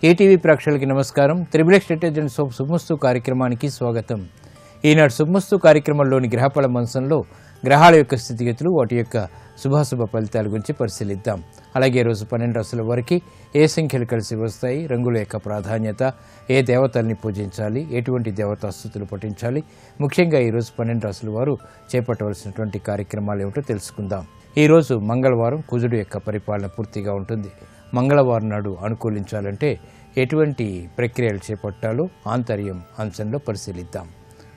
ETV ప్రేక్షకులకి నమస్కారం. Triple X detergents of శుభమస్తు కార్యక్రమానికి స్వాగతం. ఈనాడు శుభమస్తు కార్యక్రమంలోని గ్రహఫల మంచంలో గ్రహాల యొక్క స్థితిగతులు, వాటి యొక్క శుభాశుభ ఫలితాల గురించి పరిశీలిద్దాం. అలాగే రోజు 12 రాశుల వరకు ఏ సంఖ్యలు కలిసి వస్తాయి, రంగుల యొక్క ప్రాధాన్యత, ఏ దేవతల్ని పూజించాలి, ఎటువంటి దేవతాస్తుతులు పఠించాలి, ముఖ్యంగా ఈరోజు 12 రాశుల వారు చేపట్టవలసినటువంటి కార్యక్రమాలు ఏమిటో తెలుసుకుందాం. ఈరోజు మంగళవారం, కుజుడు యొక్క పరిపాలన పూర్తిగా ఉంటుంది. మంగళవారం నాడు అనుకూలించాలంటే ఎటువంటి ప్రక్రియలు చేపట్టాలో ఆంతర్యం అంశంలో పరిశీలిద్దాం.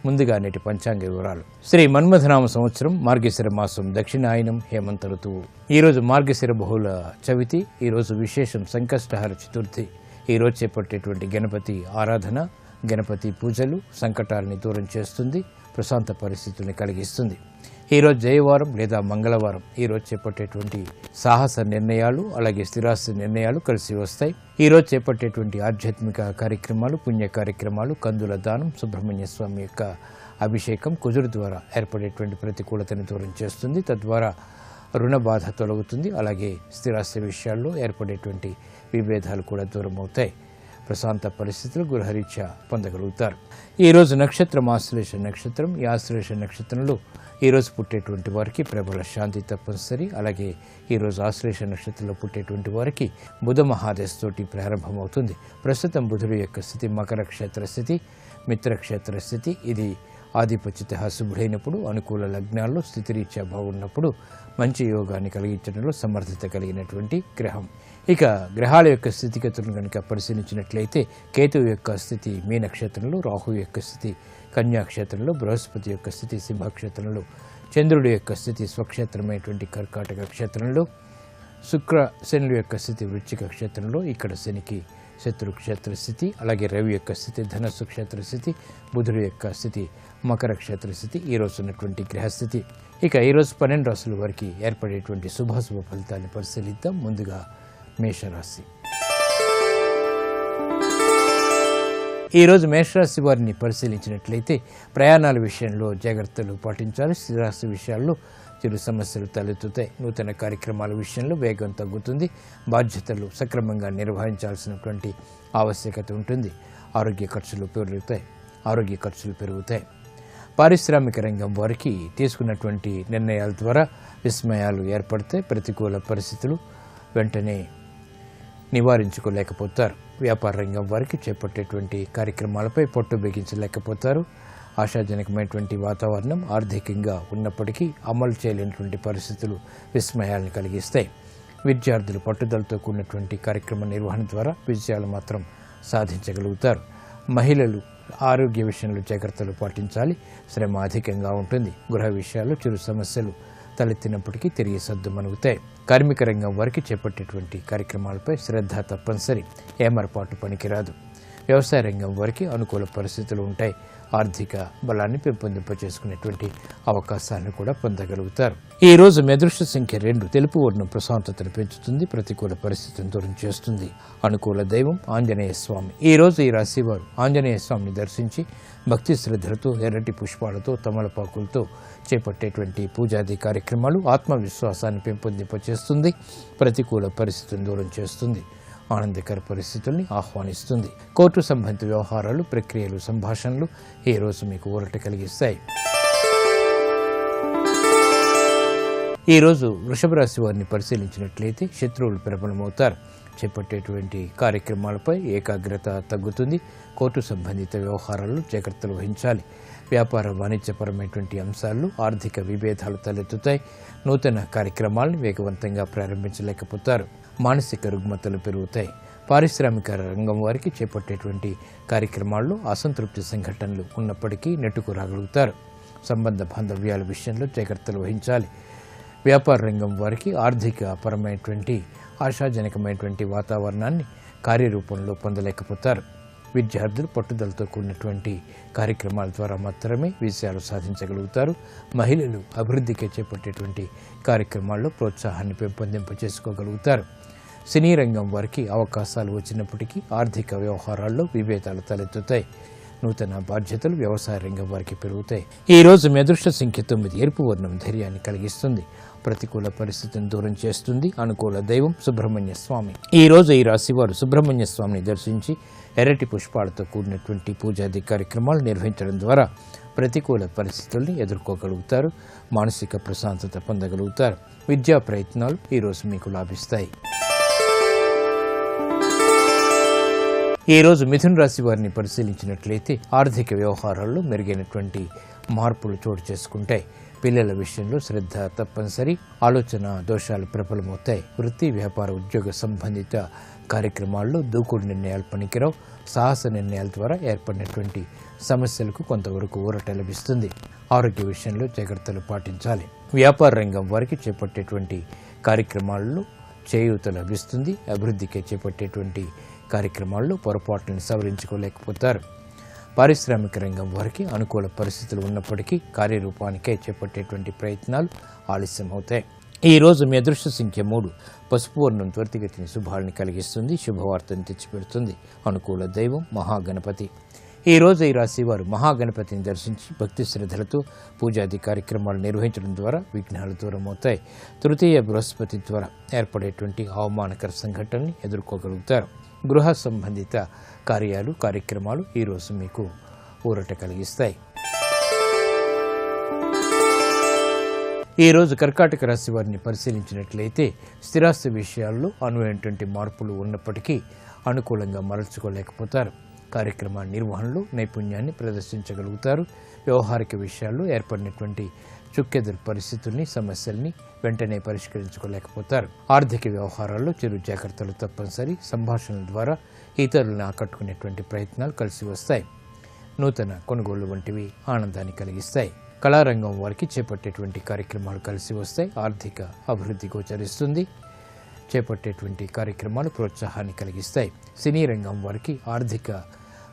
ముందుగా నేటి పంచాంగ వివరాలు. శ్రీ మన్మథనామ సంవత్సరం మార్గశిర మాసం దక్షిణాయనం హేమంత ఋతువు. ఈరోజు మార్గశిర బహుళ చవితి. ఈరోజు విశేషం సంకష్టహర చతుర్థి. ఈరోజు చేపట్టేటువంటి గణపతి ఆరాధన, గణపతి పూజలు సంకటాలని దూరం చేస్తుంది, ప్రశాంత పరిస్థితుల్ని కలిగిస్తుంది. ఈరోజు జయవారం లేదా మంగళవారం. ఈరోజు చేపట్టేటువంటి సాహస నిర్ణయాలు, అలాగే స్థిరాస్తి నిర్ణయాలు కలిసి వస్తాయి. ఈరోజు చేపట్టేటువంటి ఆధ్యాత్మిక కార్యక్రమాలు, పుణ్య కార్యక్రమాలు, కందుల దానం, సుబ్రహ్మణ్య స్వామి యొక్క అభిషేకం కుజుడు ద్వారా ఏర్పడేటువంటి ప్రతికూలతని దూరం చేస్తుంది. తద్వారా రుణ బాధ తొలగుతుంది. అలాగే స్థిరాస్తి విషయాల్లో ఏర్పడేటువంటి విభేదాలు కూడా దూరం అవుతాయి. ప్రశాంత పరిస్థితులు గృహరీత్యా పొందగలుగుతారు. ఈరోజు నక్షత్రం ఆశ్లేష నక్షత్రం. ఈ ఆశ్లేష నక్షత్రంలో ఈరోజు పుట్టేటువంటి వారికి ప్రబల శాంతి తప్పనిసరి. అలాగే ఈరోజు ఆశ్లేష నక్షత్రంలో పుట్టేటువంటి వారికి బుధ మహాదశతోటి ప్రారంభమవుతుంది. ప్రస్తుతం బుధుడు యొక్క స్థితి మకర క్షేత్ర స్థితి, మిత్రక్షేత్ర స్థితి. ఇది ఆధిపత్యత శుభుడైనప్పుడు, అనుకూల లగ్నాల్లో స్థితిరీత్యా బాగున్నప్పుడు మంచి యోగాన్ని కలిగించడంలో సమర్థత కలిగినటువంటి గ్రహం. ఇక గ్రహాల యొక్క స్థితిగతులను కనుక పరిశీలించినట్లయితే కేతువు యొక్క స్థితి మీనక్షేత్రంలో, రాహు యొక్క స్థితి కన్యాక్షేత్రంలో, బృహస్పతి యొక్క స్థితి సింహక్షేత్రంలో, చంద్రుడి యొక్క స్థితి స్వక్షేత్రమైనటువంటి కర్కాటక క్షేత్రంలో, శుక్ర శనుల యొక్క స్థితి వృశ్చిక క్షేత్రంలో, ఇక్కడ శనికి శత్రుక్షేత్ర స్థితి, అలాగే రవి యొక్క స్థితి ధనస్సు క్షేత్ర స్థితి, బుధుడు యొక్క స్థితి మకర క్షేత్ర స్థితి ఈరోజు ఉన్నటువంటి గ్రహస్థితి. ఇక ఈరోజు 12 రాశుల వారికి ఏర్పడేటువంటి శుభాశుభ ఫలితాన్ని పరిశీలిద్దాం. ముందుగా మేషరాశి. ఈరోజు మేషరాశి వారిని పరిశీలించినట్లయితే ప్రయాణాల విషయంలో జాగ్రత్తలు పాటించాలి. స్థిరాస్తి విషయాల్లో చిరు సమస్యలు తలెత్తుతాయి. నూతన కార్యక్రమాల విషయంలో వేగం తగ్గుతుంది. బాధ్యతలు సక్రమంగా నిర్వహించాల్సినటువంటి ఆవశ్యకత ఉంటుంది. ఆరోగ్య ఖర్చులు పెరుగుతాయి. పారిశ్రామిక రంగం వారికి తీసుకున్నటువంటి నిర్ణయాల ద్వారా విస్మయాలు ఏర్పడతాయి. ప్రతికూల పరిస్థితులు వెంటనే నివారించుకోలేకపోతారు. వ్యాపార రంగం వారికి చేపట్టేటువంటి కార్యక్రమాలపై పట్టు బిగించలేకపోతారు. ఆశాజనకమైనటువంటి వాతావరణం ఆర్థికంగా ఉన్నప్పటికీ అమలు చేయలేనటువంటి పరిస్థితులు విస్మయాలను కలిగిస్తాయి. విద్యార్థులు పట్టుదలతో కూడినటువంటి కార్యక్రమ నిర్వహణ ద్వారా విజయాలు మాత్రం సాధించగలుగుతారు. మహిళలు ఆరోగ్య విషయంలో జాగ్రత్తలు పాటించాలి. శ్రమ అధికంగా ఉంటుంది. గృహ విషయాల్లో చిరు సమస్యలు తలెత్తినప్పటికీ తిరిగి సర్దుమణుగుతాయి. కార్మిక రంగం వారికి చేపట్టేటువంటి కార్యక్రమాలపై శ్రద్ధ తప్పనిసరి. ఏమరపాటు పనికిరాదు. వ్యవసాయ రంగం వారికి అనుకూల పరిస్థితులు ఉంటాయి. ఆర్థిక బలాన్ని పెంపొందింపచేసుకునేటువంటి అవకాశాలను కూడా పొందగలుగుతారు. ఈ రోజు మీ అదృష్ట సంఖ్య 2. తెలుపు వర్ణం ప్రశాంతతను పెంచుతుంది, ప్రతికూల పరిస్థితిని దూరం చేస్తుంది. అనుకూల దైవం ఆంజనేయ స్వామి. ఈ రోజు ఈ రాశి వారు ఆంజనేయ స్వామిని దర్శించి భక్తి శ్రద్ధలతో, ఎర్రటి పుష్పాలతో, తమలపాకులతో చేపట్టేటువంటి పూజాది కార్యక్రమాలు ఆత్మవిశ్వాసాన్ని పెంపొందింపచేస్తుంది, ప్రతికూల పరిస్థితిని దూరం చేస్తుంది, ఆనందకర పరిస్థితుల్ని ఆహ్వానిస్తుంది. కోర్టు సంబంధిత వ్యవహారాలు, ప్రక్రియలు, సంభాషణలు ఈ రోజు మీకు ఊరట కలిగిస్తాయి. ఈరోజు వృషభ రాశి వారిని పరిశీలించినట్లయితే శత్రువులు ప్రబలమవుతారు. చేపట్టేటువంటి కార్యక్రమాలపై ఏకాగ్రత తగ్గుతుంది. కోర్టు సంబంధిత వ్యవహారాల్లో జాగ్రత్తలు వహించాలి. వ్యాపార వాణిజ్యపరమైనటువంటి అంశాల్లో ఆర్థిక విభేదాలు తలెత్తుతాయి. నూతన కార్యక్రమాలను వేగవంతంగా ప్రారంభించలేకపోతారు. మానసిక రుగ్మతలు పెరుగుతాయి. పారిశ్రామిక రంగం వారికి చేపట్టేటువంటి కార్యక్రమాల్లో అసంతృప్తి సంఘటనలు ఉన్నప్పటికీ నెట్టుకు రాగలుగుతారు. సంబంధ బాంధవ్యాల విషయంలో జాగ్రత్తలు వహించాలి. వ్యాపార రంగం వారికి ఆర్థిక పరమైనటువంటి ఆశాజనకమైనటువంటి వాతావరణాన్ని కార్యరూపంలో పొందలేకపోతారు. విద్యార్థులు పట్టుదలతో కూడినటువంటి కార్యక్రమాల ద్వారా మాత్రమే విజయాలు సాధించగలుగుతారు. మహిళలు అభివృద్ధికి చేపట్టేటువంటి కార్యక్రమాల్లో ప్రోత్సాహాన్ని పెంపొందింపచేసుకోగలుగుతారు. సినీ రంగం వారికి అవకాశాలు వచ్చినప్పటికీ ఆర్థిక వ్యవహారాల్లో విభేదాలు తలెత్తుతాయి. నూతన బాధ్యతలు వ్యవసాయ రంగం వారికి పెరుగుతాయి. ఈ రోజు మీ అదృష్ట సంఖ్య 9. ఎరుపు వర్ణం ధైర్యాన్ని కలిగిస్తుంది. ప్రతికూల పరిస్థితిని దూరం చేస్తుంది. అనుకూల దైవం సుబ్రహ్మణ్య స్వామి. ఈ రోజు ఈ రాశివారు సుబ్రహ్మణ్య స్వామిని దర్శించి ఎర్రటి పుష్పాలతో కూడినటువంటి పూజాది కార్యక్రమాలు నిర్వహించడం ద్వారా ప్రతికూల పరిస్థితుల్ని ఎదుర్కోగలుగుతారు. మానసిక ప్రశాంతత పొందగలుగుతారు. విద్యా ప్రయత్నాలు ఈరోజు మీకు లాభిస్తాయి. ఈరోజు మిథున రాశి వారిని పరిశీలించినట్లయితే ఆర్థిక వ్యవహారాల్లో మెరుగైనటువంటి మార్పులు చోటు చేసుకుంటాయి. పిల్లల విషయంలో శ్రద్ధ తప్పనిసరి. ఆలోచన దోషాలు ప్రబలమవుతాయి. వృత్తి వ్యాపార ఉద్యోగ సంబంధిత కార్యక్రమాల్లో దూకుడు నిర్ణయాలు పనికిరావు. సాహస నిర్ణయాల ద్వారా ఏర్పడినటువంటి సమస్యలకు కొంతవరకు ఊరట లభిస్తుంది. ఆరోగ్య విషయంలో జాగ్రత్తలు పాటించాలి. వ్యాపార రంగం వారికి చేపట్టేటువంటి కార్యక్రమాల్లో చేయూత లభిస్తుంది. అభివృద్ధికి చేపట్టేటువంటి కార్యక్రమాల్లో పొరపాట్లను సవరించుకోలేకపోతారు. పారిశ్రామిక రంగం వారికి అనుకూల పరిస్థితులు ఉన్నప్పటికీ కార్యరూపానికై చేపట్టేటువంటి ప్రయత్నాలు ఆలస్యం అవుతాయి. ఈ రోజు మీ అదృష్ట సంఖ్య 3. పసుపు వర్ణం త్వరితగతిని శుభాలను కలిగిస్తుంది. శుభవార్తను తెచ్చిపెడుతుంది. అనుకూల దైవం మహాగణపతి. ఈ రోజు ఈ రాశి వారు మహాగణపతిని దర్శించి భక్తి శ్రద్ధలతో పూజాది కార్యక్రమాలు నిర్వహించడం ద్వారా విఘ్నాలు దూరమవుతాయి. తృతీయ బృహస్పతి ద్వారా ఏర్పడేటువంటి అవమానకర సంఘటనల్ని ఎదుర్కోగలుగుతారు. గృహ సంబంధిత కార్యక్రమాలు ఈరోజు మీకు ఊరట కలిగిస్తాయి. ఈరోజు కర్కాటక రాశి వారిని పరిశీలించినట్లయితే స్థిరాస్తి విషయాల్లో అనువైనటువంటి మార్పులు ఉన్నప్పటికీ అనుకూలంగా మరల్చుకోలేకపోతారు. కార్యక్రమ నిర్వహణలో నైపుణ్యాన్ని ప్రదర్శించగలుగుతారు. వ్యవహారిక విషయాల్లో ఏర్పడినటువంటి చుక్కెదురు పరిస్థితుల్ని సమస్యల్ని వెంటనే పరిష్కరించుకోలేకపోతారు. ఆర్థిక వ్యవహారాల్లో చిరు జాగ్రత్తలు తప్పనిసరి. సంభాషణల ద్వారా ఇతరులను ఆకట్టుకునేటువంటి ప్రయత్నాలు కలిసి వస్తాయి. నూతన కొనుగోళ్లు వంటివి ఆనందాన్ని కలిగిస్తాయి. కళారంగం వారికి చేపట్టేటువంటి కార్యక్రమాలు కలిసి వస్తాయి. ఆర్థిక అభివృద్ధి గోచరిస్తుంది. చేపట్టేటువంటి కార్యక్రమాలు ప్రోత్సాహాన్ని కలిగిస్తాయి. సినీ రంగం వారికి ఆర్థిక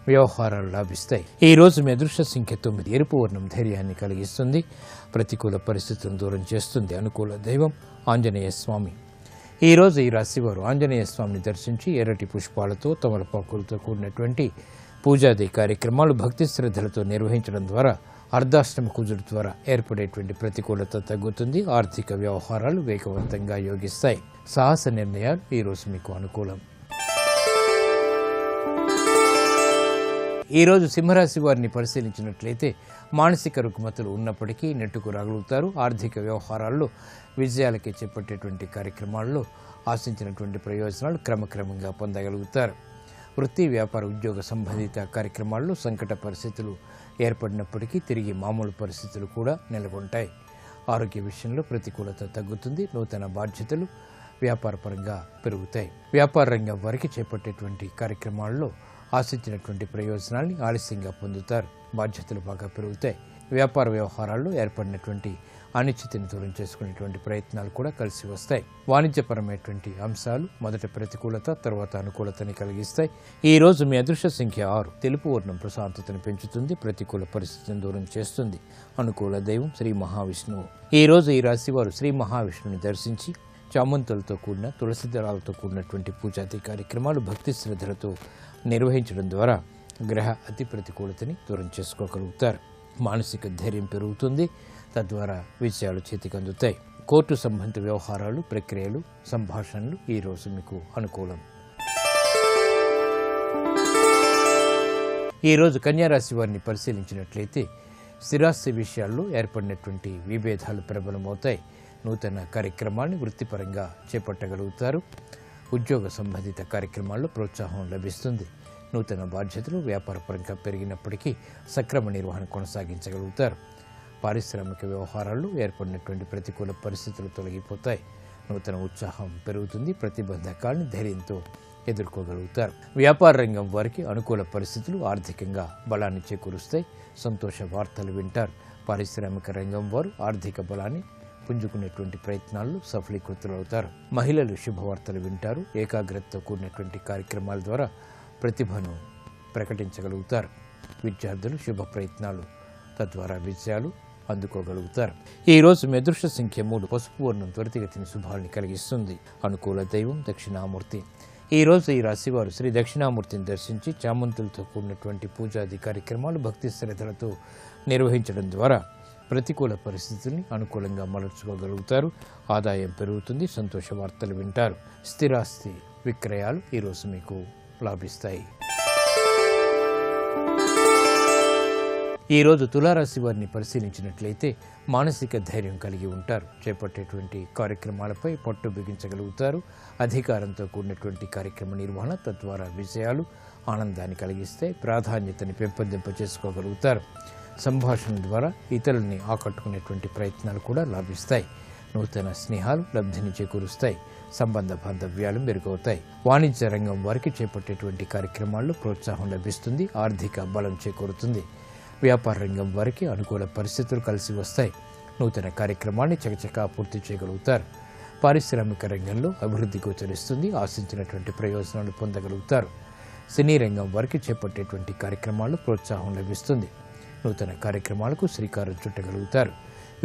వ్యవహారాలు లాభిస్తాయి. ఈ రోజు మీ అదృష్ట సంఖ్య 9. ఎరుపు వర్ణం ధైర్యాన్ని కలిగిస్తుంది. ప్రతికూల పరిస్థితులను దూరం చేస్తుంది. అనుకూల దైవం ఆంజనేయ స్వామి. ఈ రోజు ఈ రాశివారు ఆంజనేయ స్వామిని దర్శించి ఎర్రటి పుష్పాలతో తమలపాకులతో కూడినటువంటి పూజాది కార్యక్రమాలు భక్తి శ్రద్ధలతో నిర్వహించడం ద్వారా అర్ధాష్టమ కుజుడు ద్వారా ఏర్పడేటువంటి ప్రతికూలత తగ్గుతుంది. ఆర్థిక వ్యవహారాలు వేగవంతంగా యోగిస్తాయి. సాహస నిర్ణయాలు ఈరోజు మీకు అనుకూలం. ఈరోజు సింహరాశి వారిని పరిశీలించినట్లయితే మానసిక రుగ్మతలు ఉన్నప్పటికీ నెట్టుకు రాగలుగుతారు. ఆర్థిక వ్యవహారాల్లో విజయాలకి చేపట్టేటువంటి కార్యక్రమాల్లో ఆశించినటువంటి ప్రయోజనాలు క్రమక్రమంగా పొందగలుగుతారు. వృత్తి వ్యాపార ఉద్యోగ సంబంధిత కార్యక్రమాల్లో సంకట పరిస్థితులు ఏర్పడినప్పటికీ తిరిగి మామూలు పరిస్థితులు కూడా నెలకొంటాయి. ఆరోగ్య విషయంలో ప్రతికూలత తగ్గుతుంది. నూతన బాధ్యతలు వ్యాపారపరంగా పెరుగుతాయి. వ్యాపార రంగం వారికి చేపట్టేటువంటి కార్యక్రమాల్లో ఆశించినటువంటి ప్రయోజనాల్ని ఆలస్యంగా పొందుతారు. బాధ్యతలు బాగా పెరుగుతాయి. వ్యాపార వ్యవహారాల్లో ఏర్పడినటువంటి అనిశ్చితిని దూరం చేసుకునేటువంటి ప్రయత్నాలు కూడా కలిసి వస్తాయి. వాణిజ్యపరమైనటువంటి అంశాలు మొదట ప్రతికూలత తర్వాత అనుకూలతని కలిగిస్తాయి. ఈ రోజు మీ అదృష్ట సంఖ్య 6. తెలుపు వర్ణం ప్రశాంతతను పెంచుతుంది. ప్రతికూల పరిస్థితిని దూరం చేస్తుంది. అనుకూల దైవం శ్రీ మహావిష్ణువు. ఈ రోజు ఈ రాశి వారు శ్రీ మహావిష్ణువుని దర్శించి చామంతులతో కూడిన తులసి దళాలతో కూడినటువంటి పూజాది కార్యక్రమాలు భక్తి శ్రద్ధలతో నిర్వహించడం ద్వారా గ్రహ అతి ప్రతికూలతని దూరం చేసుకోగలుగుతారు. మానసిక ధైర్యం పెరుగుతుంది. తద్వారా విజయాలు చేతికి అందుతాయి. కోర్టు సంబంధిత వ్యవహారాలు ప్రక్రియలు సంభాషణలు ఈరోజు మీకు అనుకూలం. ఈరోజు కన్యారాశి వారిని పరిశీలించినట్లయితే స్థిరాస్తి విషయాల్లో ఏర్పడినటువంటి విభేదాలు ప్రబలమవుతాయి. నూతన కార్యక్రమాన్ని వృత్తిపరంగా చేపట్టగలుగుతారు. ఉద్యోగ సంబంధిత కార్యక్రమాల్లో ప్రోత్సాహం లభిస్తుంది. నూతన బాధ్యతలు వ్యాపారపరంగా పెరిగినప్పటికీ సక్రమ నిర్వహణ కొనసాగించగలుగుతారు. పారిశ్రామిక వ్యవహారాల్లో ఏర్పడినటువంటి ప్రతికూల పరిస్థితులు తొలగిపోతాయి. నూతన ఉత్సాహం పెరుగుతుంది. ప్రతిబంధకాలను ధైర్యంతో ఎదుర్కోగలుగుతారు. వ్యాపార రంగం వారికి అనుకూల పరిస్థితులు ఆర్థికంగా బలాన్ని చేకూరుస్తాయి. సంతోష వార్తలు వింటారు. పారిశ్రామిక రంగం వారు ఆర్థిక బలాన్ని పుంజుకునేటువంటి ప్రయత్నాల్లో సఫలీకృతులవుతారు. మహిళలు శుభవార్తలు వింటారు. ఏకాగ్రతతో కూడినటువంటి కార్యక్రమాల ద్వారా ప్రతిభను ప్రకటించగలుగుతారు. విద్యార్థులు శుభ ప్రయత్నాలు తద్వారా విజయాలు అందుకోగలుగుతారు. ఈ రోజు మీ అదృష్ట సంఖ్య 3. పసుపు వర్ణం త్వరితగతిని శుభాల్ని కలిగిస్తుంది. అనుకూల దైవం దక్షిణామూర్తి. ఈ రోజు ఈ రాశివారు శ్రీ దక్షిణామూర్తిని దర్శించి చామంతులతో కూడినటువంటి పూజాది కార్యక్రమాలు భక్తి శ్రద్ధలతో నిర్వహించడం ద్వారా ప్రతికూల పరిస్థితుల్ని అనుకూలంగా మలర్చుకోగలుగుతారు. ఆదాయం పెరుగుతుంది. సంతోష వార్తలు వింటారు. స్థిరాస్తి విక్రయాలు ఈరోజు మీకు లాభిస్తాయి. ఈరోజు తులారాశి వారిని పరిశీలించినట్లయితే మానసిక ధైర్యం కలిగి ఉంటారు. చేపట్టేటువంటి కార్యక్రమాలపై పట్టు బిగించగలుగుతారు. అధికారంతో కూడినటువంటి కార్యక్రమ నిర్వహణ తద్వారా విజయాలు ఆనందాన్ని కలిగిస్తాయి. ప్రాధాన్యతని పెంపొందింప చేసుకోగలుగుతారు. సంభాషణ ద్వారా ఇతరుల్ని ఆకట్టుకునేటువంటి ప్రయత్నాలు కూడా లాభిస్తాయి. నూతన స్నేహాలు లబ్ధిని చేకూరుస్తాయి. సంబంధ బాంధవ్యాలు మెరుగవుతాయి. వాణిజ్య రంగం వారికి చేపట్టేటువంటి కార్యక్రమాల్లో ప్రోత్సాహం లభిస్తుంది. ఆర్థిక బలం చేకూరుతుంది. వ్యాపార రంగం వారికి అనుకూల పరిస్థితులు కలిసి వస్తాయి. నూతన కార్యక్రమాన్ని చకచకా పూర్తి చేయగలుగుతారు. పారిశ్రామిక రంగంలో అభివృద్ధి గోచరిస్తుంది. ఆశించినటువంటి ప్రయోజనాలు పొందగలుగుతారు. సినీ రంగం వారికి చేపట్టేటువంటి కార్యక్రమాల్లో ప్రోత్సాహం లభిస్తుంది. నూతన కార్యక్రమాలకు శ్రీకారం చుట్టగలుగుతారు.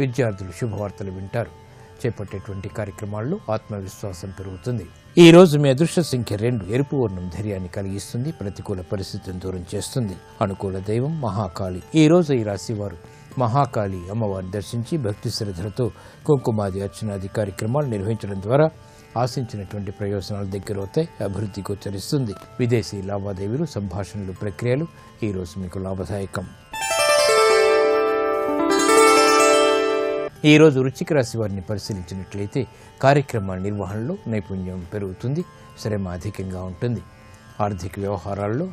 విద్యార్థులు శుభవార్తలు వింటారు. చేపట్టేటువంటి కార్యక్రమాల్లో ఆత్మవిశ్వాసం పెరుగుతుంది. ఈ రోజు మీ అదృష్ట సంఖ్య 2. ఎరుపు వర్ణం ధైర్యాన్ని కలిగిస్తుంది. ప్రతికూల పరిస్థితిని దూరం చేస్తుంది. అనుకూల దైవం మహాకాళి. ఈ రోజు ఈ రాశి వారు మహాకాళి అమ్మవారిని దర్శించి భక్తి శ్రద్ధలతో కుంకుమాది అర్చనాది కార్యక్రమాలు నిర్వహించడం ద్వారా ఆశించినటువంటి ప్రయోజనాలు దగ్గరవుతాయి. అభివృద్ధి గోచరిస్తుంది. విదేశీ లావాదేవీలు, సంభాషణలు, ప్రక్రియలు ఈ రోజు మీకు లాభదాయకం. ఈ రోజు వృశ్చిక రాశి వారిని పరిశీలించినట్లయితే కార్యక్రమాల నిర్వహణలో నైపుణ్యం పెరుగుతుంది. శ్రమ అధికంగా ఉంటుంది. ఆర్థిక వ్యవహారాల్లో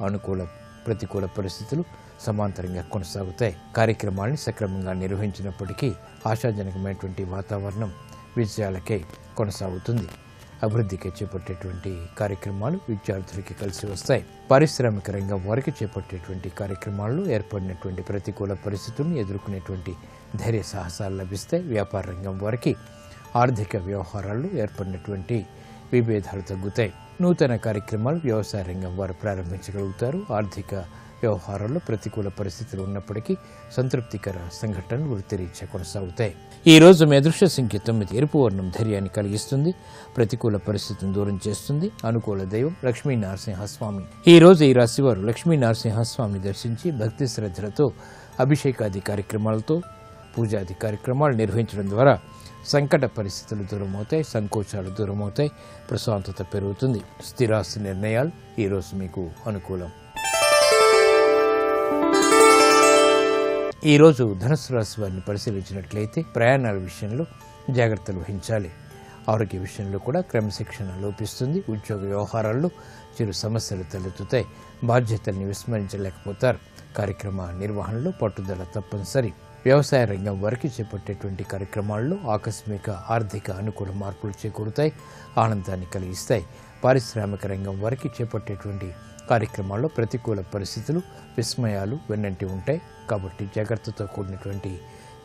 ప్రతికూల పరిస్థితులు సమాంతరంగా కొనసాగుతాయి. కార్యక్రమాన్ని సక్రమంగా నిర్వహించినప్పటికీ ఆశాజనకమైనటువంటి వాతావరణం విజయాలకే కొనసాగుతుంది. అభివృద్ధికి చేపట్టేటువంటి కార్యక్రమాలు విద్యార్థులకి కలిసి వస్తాయి. పారిశ్రామిక రంగం వారికి చేపట్టేటువంటి కార్యక్రమాల్లో ఏర్పడినటువంటి ప్రతికూల పరిస్థితులను ఎదుర్కొనేటువంటి ధైర్య సాహసాలు లభిస్తాయి. వ్యాపార రంగం వారికి ఆర్థిక వ్యవహారాల్లో ఏర్పడినటువంటి విభేదాలు తగ్గుతాయి. నూతన కార్యక్రమాలు వ్యవసాయ రంగం వారు ప్రారంభించగలుగుతారు. ఆర్థిక వ్యవహారాల్లో ప్రతికూల పరిస్థితులు ఉన్నప్పటికీ సంతృప్తికర సంఘటనలు వృత్తిరీత్యా కొనసాగుతాయి. ఈ రోజు మీ అదృష్ట సంఖ్య 9. ఎరుపు వర్ణం ధైర్యాన్ని కలిగిస్తుంది. ప్రతికూల పరిస్థితిని దూరం చేస్తుంది. అనుకూల దైవం లక్ష్మీ నరసింహస్వామి. ఈ రోజు ఈ రాశి వారు లక్ష్మీ నరసింహస్వామి దర్శించి భక్తి శ్రద్ధలతో అభిషేకాది కార్యక్రమాలతో పూజాది కార్యక్రమాలు నిర్వహించడం ద్వారా సంకట పరిస్థితులు దూరమవుతాయి. సంకోచాలు దూరమవుతాయి. ప్రశాంతత పెరుగుతుంది. స్థిరాస్తి నిర్ణయాలు ఈరోజు మీకు అనుకూలం. ఈరోజు ధనుసు రాశి వారిని పరిశీలించినట్లయితే ప్రయాణాల విషయంలో జాగ్రత్తలు వహించాలి. ఆరోగ్య విషయంలో కూడా క్రమశిక్షణ లోపిస్తుంది. ఉద్యోగ వ్యవహారాల్లో చిరు సమస్యలు తలెత్తుతాయి. బాధ్యతల్ని విస్మరించలేకపోతారు. కార్యక్రమ నిర్వహణలో పట్టుదల తప్పనిసరి. వ్యవసాయ రంగం వారికి చేపట్టేటువంటి కార్యక్రమాల్లో ఆకస్మిక ఆర్థిక అనుకూల మార్పులు చేకూరుతాయి. ఆనందాన్ని కలిగిస్తాయి. పారిశ్రామిక రంగం వారికి చేపట్టేటువంటి కార్యక్రమాల్లో ప్రతికూల పరిస్థితులు, విస్మయాలు వెన్నంటి ఉంటాయి. కాబట్టి జాగ్రత్తతో కూడినటువంటి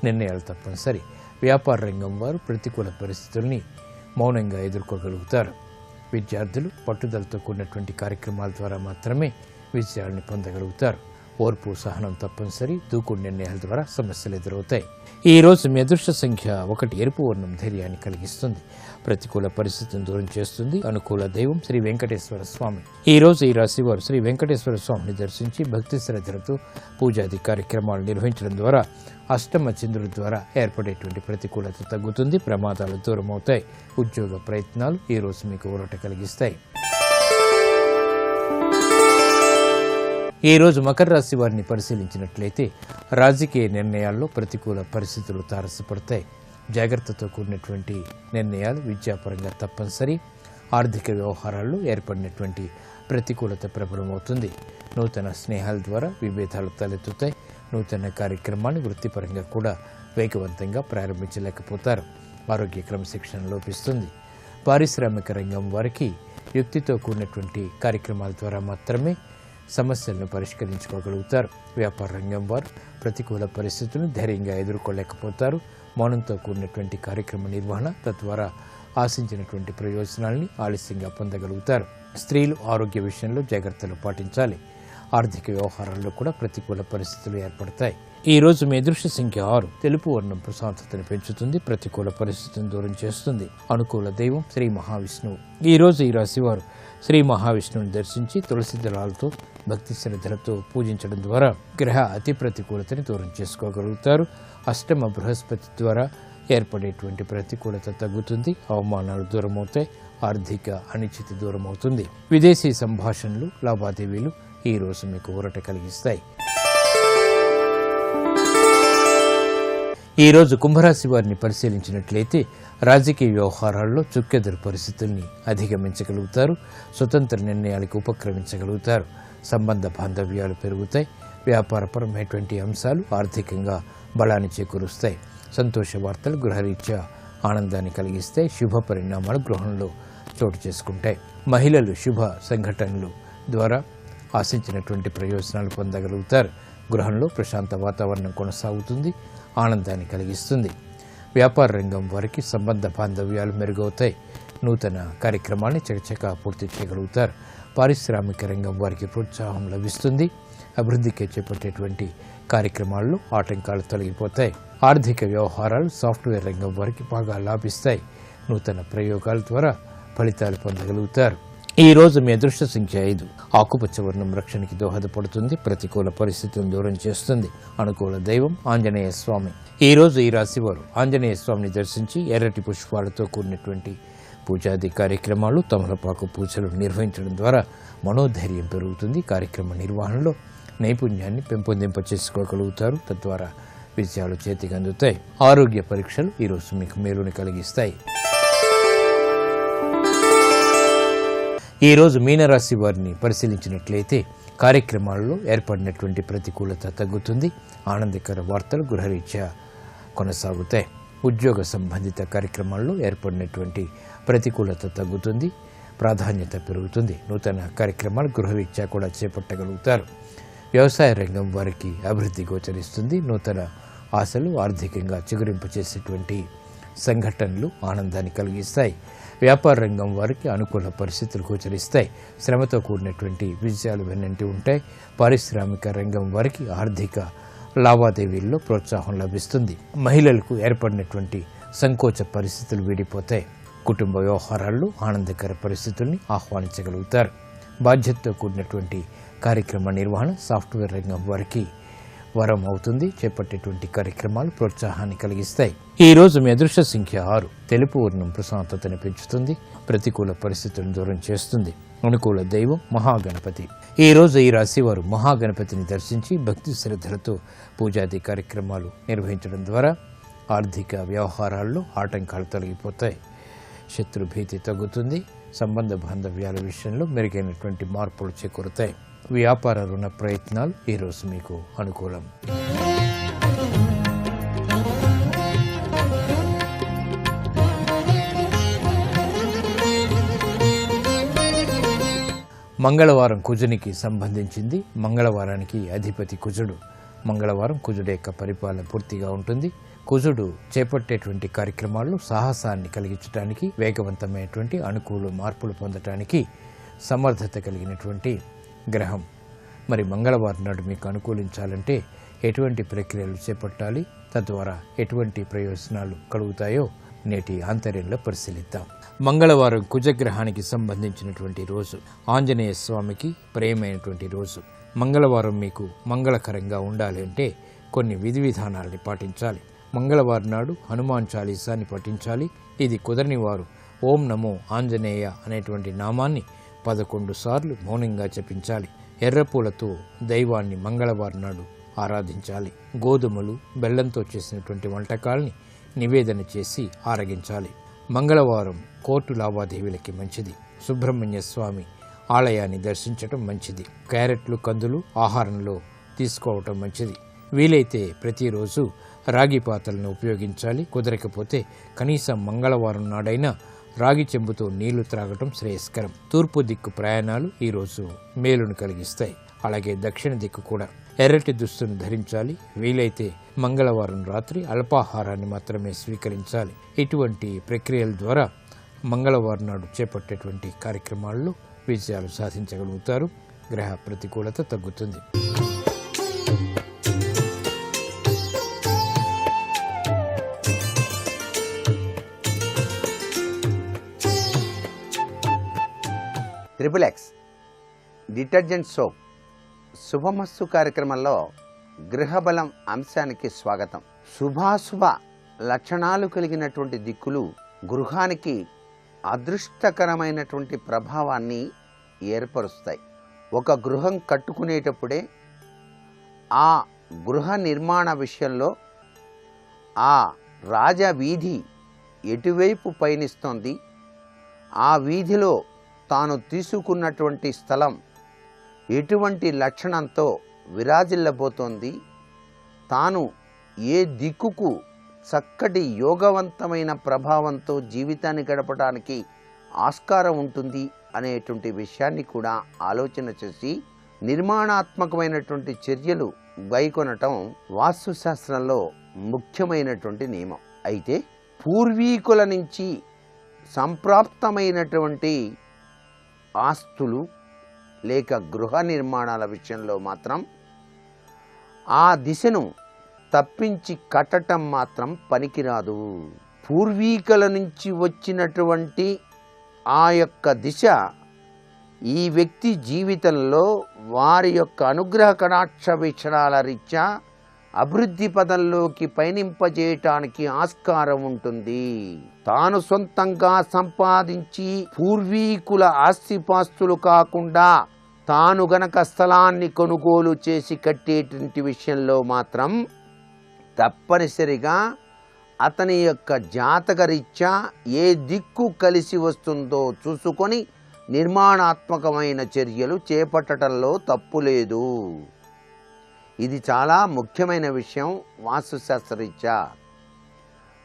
నిర్ణయాలు తప్పనిసరి. వ్యాపార రంగం వారు ప్రతికూల పరిస్థితుల్ని మౌనంగా ఎదుర్కోగలుగుతారు. విద్యార్థులు పట్టుదలతో కూడినటువంటి కార్యక్రమాల ద్వారా మాత్రమే విజయాలను పొందగలుగుతారు. ఓర్పు, సహనం తప్పనిసరి. దూకుడు నిర్ణయాల ద్వారా సమస్యలు ఎదురవుతాయి. ఈ రోజు మీ అదృష్ట సంఖ్య 1. ఎరుపు వర్ణం ధైర్యాన్ని కలిగిస్తుంది. ప్రతికూల పరిస్థితిని దూరం చేస్తుంది. అనుకూల దైవం శ్రీ వెంకటేశ్వర స్వామి. ఈ రోజు ఈ రాశి వారు శ్రీ వెంకటేశ్వర స్వామిని దర్శించి భక్తి శ్రద్ధలతో పూజాది కార్యక్రమాలు నిర్వహించడం ద్వారా అష్టమ చంద్రుడి ద్వారా ఏర్పడేటువంటి ప్రతికూలత తగ్గుతుంది. ప్రమాదాలు దూరమవుతాయి. ఉద్యోగ ప్రయత్నాలు ఈ రోజు మీకు ఊరట కలిగిస్తాయి. ఈ రోజు మకర రాశి వారిని పరిశీలించినట్లయితే రాజకీయ నిర్ణయాల్లో ప్రతికూల పరిస్థితులు తారసపడతాయి. జాగ్రత్తతో కూడినటువంటి నిర్ణయాలు విద్యాపరంగా తప్పనిసరి. ఆర్థిక వ్యవహారాల్లో ఏర్పడినటువంటి ప్రతికూలత ప్రబలమవుతుంది. నూతన స్నేహాల ద్వారా విభేదాలు తలెత్తుతాయి. నూతన కార్యక్రమాన్ని వృత్తిపరంగా కూడా వేగవంతంగా ప్రారంభించలేకపోతారు. ఆరోగ్య క్రమశిక్షణ లోపిస్తుంది. పారిశ్రామిక రంగం వారికి యుక్తితో కూడినటువంటి కార్యక్రమాల ద్వారా మాత్రమే సమస్యలను పరిష్కరించుకోగలుగుతారు. వ్యాపార రంగం వారు ప్రతికూల పరిస్థితులను ధైర్యంగా ఎదుర్కోలేకపోతారు. మౌనంతో కూడినటువంటి కార్యక్రమ నిర్వహణ తద్వారా ఆశించినటువంటి ప్రయోజనాల్ని ఆలస్యంగా పొందగలుగుతారు. స్త్రీలు ఆరోగ్య విషయంలో జాగ్రత్తలు పాటించాలి. ఆర్థిక వ్యవహారాల్లో కూడా ప్రతికూల పరిస్థితులు ఏర్పడతాయి. ఈ రోజు మీ అదృష్ట సంఖ్య 6. తెలుపు వర్ణం ప్రశాంతతను పెంచుతుంది. ప్రతికూల పరిస్థితిని దూరం చేస్తుంది. అనుకూల దైవం శ్రీ మహావిష్ణువు. ఈ రోజు ఈ రాశి వారు శ్రీ మహావిష్ణువుని దర్శించి తులసి దళాలతో భక్తి శ్రద్ధలతో పూజించడం ద్వారా గ్రహ అతి ప్రతికూలతని దూరం చేసుకోగలుగుతారు. అష్టమ బృహస్పతి ద్వారా ఏర్పడేటువంటి ప్రతికూలత తగ్గుతుంది, అవమానాలు దూరమవుతాయి, ఆర్థిక అనిశ్చితి దూరమవుతుంది. విదేశీ సంభాషణలు, లావాదేవీలు ఈ రోజు మీకు ఊరట కలిగిస్తాయి. ఈరోజు కుంభరాశి వారిని పరిశీలించినట్లయితే రాజకీయ వ్యవహారాల్లో చుక్కెదురు పరిస్థితుల్ని అధిగమించగలుగుతారు, స్వతంత్ర నిర్ణయాలకు ఉపక్రమించగలుగుతారు, సంబంధ బాంధవ్యాలు పెరుగుతాయి, వ్యాపారపరమైనటువంటి అంశాలు ఆర్థికంగా బలాన్ని చేకూరుస్తాయి, సంతోష వార్తలు గృహరీత్యా ఆనందాన్ని కలిగిస్తాయి, శుభ పరిణామాలు గృహంలో చోటు చేసుకుంటాయి. మహిళలు శుభ సంఘటనలు ద్వారా ఆశించినటువంటి ప్రయోజనాలు పొందగలుగుతారు. గృహంలో ప్రశాంత వాతావరణం కొనసాగుతుంది, ఆనందాన్ని కలిగిస్తుంది. వ్యాపార రంగం వారికి సంబంధ బాంధవ్యాలు మెరుగవుతాయి, నూతన కార్యక్రమాన్ని చకచకా పూర్తి చేయగలుగుతారు. పారిశ్రామిక రంగం వారికి ప్రోత్సాహం లభిస్తుంది, అభివృద్ధికి చేపట్టేటువంటి కార్యక్రమాల్లో ఆటంకాలు తొలగిపోతాయి. ఆర్థిక వ్యవహారాలు సాఫ్ట్వేర్ రంగం వారికి బాగా లాభిస్తాయి, నూతన ప్రయోగాల ద్వారా ఫలితాలు పొందగలుగుతారు. ఈ రోజు మీ అదృష్ట సంఖ్య 5. ఆకుపచ్చ వర్ణం రక్షణకి దోహదపడుతుంది, ప్రతికూల పరిస్థితులను దూరం చేస్తుంది. అనుకూల దైవం ఆంజనేయ స్వామి. ఈ రోజు ఈ రాశి వారు ఆంజనేయ స్వామిని దర్శించి ఎర్రటి పుష్పాలతో కూడినటువంటి పూజాది కార్యక్రమాలు, తమలపాకు పూజలు నిర్వహించడం ద్వారా మనోధైర్యం పెరుగుతుంది. కార్యక్రమ నిర్వహణలో నైపుణ్యాన్ని పెంపొందింప చేసుకోగలుగుతారు, తద్వారా విజయాలు చేతికి అందుతాయి. ఆరోగ్య పరీక్షలు ఈరోజు మీకు మేలుని కలిగిస్తాయి. ఈరోజు మీనరాశి వారిని పరిశీలించినట్లయితే కార్యక్రమాల్లో ఏర్పడినటువంటి ప్రతికూలత తగ్గుతుంది, ఆనందకర వార్తలు గృహరీత్యా కొనసాగుతాయి. ఉద్యోగ సంబంధిత కార్యక్రమాల్లో ఏర్పడినటువంటి ప్రతికూలత తగ్గుతుంది, ప్రాధాన్యత పెరుగుతుంది. నూతన కార్యక్రమాలు గృహరీత్యా కూడా చేపట్టగలుగుతారు. వ్యవసాయ రంగం వారికి అభివృద్ధి గోచరిస్తుంది, నూతన ఆశలు ఆర్థికంగా చిగురింపచేసేటువంటి సంఘటనలు ఆనందాన్ని కలిగిస్తాయి. వ్యాపార రంగం వారికి అనుకూల పరిస్థితులు గోచరిస్తాయి, శ్రమతో కూడినటువంటి విజయాలు వెన్నంటి ఉంటాయి. పారిశ్రామిక రంగం వారికి ఆర్థిక లావాదేవీల్లో ప్రోత్సాహం లభిస్తుంది. మహిళలకు ఏర్పడినటువంటి సంకోచ పరిస్థితులు వీడిపోతాయి. కుటుంబ వ్యవహారాల్లో ఆనందకర పరిస్థితుల్ని ఆహ్వానించగలుగుతారు. బాధ్యతతో కూడినటువంటి కార్యక్రమ నిర్వహణ సాఫ్ట్వేర్ రంగం వారికి వరం అవుతుంది, చేపట్టేటువంటి కార్యక్రమాలు ప్రోత్సాహాన్ని కలిగిస్తాయి. ఈ రోజు మీ అదృష్ట సంఖ్య 6. తెలుపు వర్ణం ప్రశాంతతను పెంచుతుంది, ప్రతికూల పరిస్థితులను దూరం చేస్తుంది. అనుకూల దైవం మహాగణపతి. ఈ రోజు ఈ రాశి వారు మహాగణపతిని దర్శించి భక్తి శ్రద్ధలతో పూజాది కార్యక్రమాలు నిర్వహించడం ద్వారా ఆర్థిక వ్యవహారాల్లో ఆటంకాలు తొలగిపోతాయి, శత్రుభీతి తగ్గుతుంది, సంబంధ బాంధవ్యాల విషయంలో మెరుగైనటువంటి మార్పులు చేకూరుతాయి. వ్యాపార రుణ ప్రయత్నాలు ఈరోజు మీకు అనుకూలం. మంగళవారం కుజునికి సంబంధించింది. మంగళవారానికి అధిపతి కుజుడు. మంగళవారం కుజుడు యొక్క పరిపాలన పూర్తిగా ఉంటుంది. కుజుడు చేపట్టేటువంటి కార్యక్రమాల్లో సాహసాన్ని కలిగించడానికి, వేగవంతమైనటువంటి అనుకూల మార్పులు పొందటానికి సమర్థత కలిగినటువంటి గ్రహం. మరి మంగళవారం నాడు మీకు అనుకూలించాలంటే ఎటువంటి ప్రక్రియలు చేపట్టాలి, తద్వారా ఎటువంటి ప్రయోజనాలు కలుగుతాయో నేటి ఆంతర్యంలో పరిశీలిద్దాం. మంగళవారం కుజగ్రహానికి సంబంధించినటువంటి రోజు, ఆంజనేయ స్వామికి ప్రియమైనటువంటి రోజు. మంగళవారం మీకు మంగళకరంగా ఉండాలి అంటే కొన్ని విధి విధానాలని పాటించాలి. మంగళవారం నాడు హనుమాన్ చాలీసాని పఠించాలి. ఇది కుదరని వారు ఓం నమో ఆంజనేయ అనేటువంటి నామాన్ని 11 సార్లు మౌనంగా జపించాలి. ఎర్రపూలతో దైవాన్ని మంగళవారం నాడు ఆరాధించాలి. గోధుమలు, బెల్లంతో చేసినటువంటి వంటకాల్ని నివేదన చేసి ఆరగించాలి. మంగళవారం కోర్టు లావాదేవీలకి మంచిది. సుబ్రహ్మణ్య స్వామి ఆలయాన్ని దర్శించటం మంచిది. క్యారెట్లు, కందులు ఆహారంలో తీసుకోవటం మంచిది. వీలైతే ప్రతిరోజు రాగి పాత్రలను ఉపయోగించాలి. కుదరకపోతే కనీసం మంగళవారం నాడైనా రాగి చెంబుతో నీళ్లు త్రాగటం శ్రేయస్కరం. తూర్పు దిక్కు ప్రయాణాలు ఈరోజు మేలును కలిగిస్తాయి, అలాగే దక్షిణ దిక్కు కూడా. ఎర్రటి దుస్తును ధరించాలి. వీలైతే మంగళవారం రాత్రి అల్పాహారాన్ని మాత్రమే స్వీకరించాలి. ఇటువంటి ప్రక్రియల ద్వారా మంగళవారం నాడు చేపట్టేటువంటి కార్యక్రమాల్లో విజయాలు సాధించగలుగుతారు. గ్రహ ప్రతికూలత తగ్గుతుంది. త్రిబుల్ డిటర్జెంట్ సోప్ శుభమస్తు కార్యక్రమంలో గృహబలం అంశానికి స్వాగతం. శుభాశుభ లక్షణాలు కలిగినటువంటి దిక్కులు గృహానికి అదృష్టకరమైనటువంటి ప్రభావాన్ని ఏర్పరుస్తాయి. ఒక గృహం కట్టుకునేటప్పుడే ఆ గృహ నిర్మాణ విషయంలో ఆ రాజవీధి ఎటువైపు పయనిస్తోంది, ఆ వీధిలో తాను తీసుకున్నటువంటి స్థలం ఎటువంటి లక్షణంతో విరాజిల్లబోతోంది, తాను ఏ దిక్కుకు చక్కటి యోగవంతమైన ప్రభావంతో జీవితాన్ని గడపడానికి ఆస్కారం ఉంటుంది అనేటువంటి విషయాన్ని కూడా ఆలోచన చేసి నిర్మాణాత్మకమైనటువంటి చర్యలు గైకొనటం వాస్తుశాస్త్రంలో ముఖ్యమైనటువంటి నియమం. అయితే పూర్వీకుల నుంచి సంప్రాప్తమైనటువంటి ఆస్తులు లేక గృహ నిర్మాణాల విషయంలో మాత్రం ఆ దిశను తప్పించి కట్టడం మాత్రం పనికిరాదు. పూర్వీకుల నుంచి వచ్చినటువంటి ఆ యొక్క దిశ ఈ వ్యక్తి జీవితంలో వారి యొక్క అనుగ్రహ కటాక్ష వీక్షణాల రీత్యా అభివృద్ధి పదంలోకి పయనింపజేయటానికి ఆస్కారం ఉంటుంది. తాను సొంతంగా సంపాదించి పూర్వీకుల ఆస్తిపాస్తులు కాకుండా తాను గనక స్థలాన్ని కొనుగోలు చేసి కట్టేటువంటి విషయంలో మాత్రం తప్పనిసరిగా అతని యొక్క జాతక రీత్యా ఏ దిక్కు కలిసి వస్తుందో చూసుకొని నిర్మాణాత్మకమైన చర్యలు చేపట్టడంలో తప్పు లేదు. ఇది చాలా ముఖ్యమైన విషయం వాస్తుశాస్త్రరీత్యా.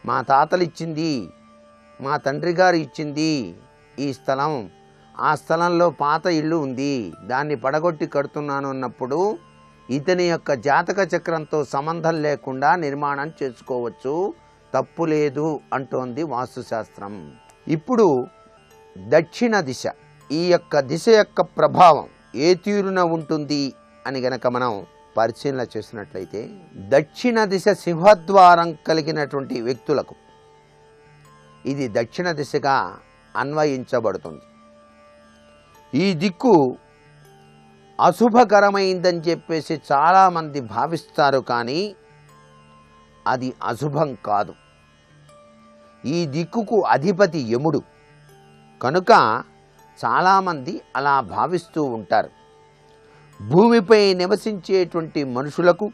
మా తాతలు ఇచ్చింది, మా తండ్రి గారు ఇచ్చింది ఈ స్థలం, ఆ స్థలంలో పాత ఇల్లు ఉంది, దాన్ని పడగొట్టి కడుతున్నాను అన్నప్పుడు ఇతని యొక్క జాతక చక్రంతో సంబంధం లేకుండా నిర్మాణం చేసుకోవచ్చు, తప్పు లేదు అంటోంది వాస్తుశాస్త్రం. ఇప్పుడు దక్షిణ దిశ, ఈ యొక్క దిశ యొక్క ప్రభావం ఏ తీరున ఉంటుంది అని గనక మనం పరిశీలన చేసినట్లయితే, దక్షిణ దిశ సింహద్వారం కలిగినటువంటి వ్యక్తులకు ఇది దక్షిణ దిశగా అన్వయించబడుతుంది. ఈ దిక్కు అశుభకరమైందని చెప్పేసి చాలామంది భావిస్తారు, కానీ అది అశుభం కాదు. ఈ దిక్కుకు అధిపతి యముడు కనుక చాలామంది అలా భావిస్తూ ఉంటారు. భూమిపై నివసించేటువంటి మనుషులకు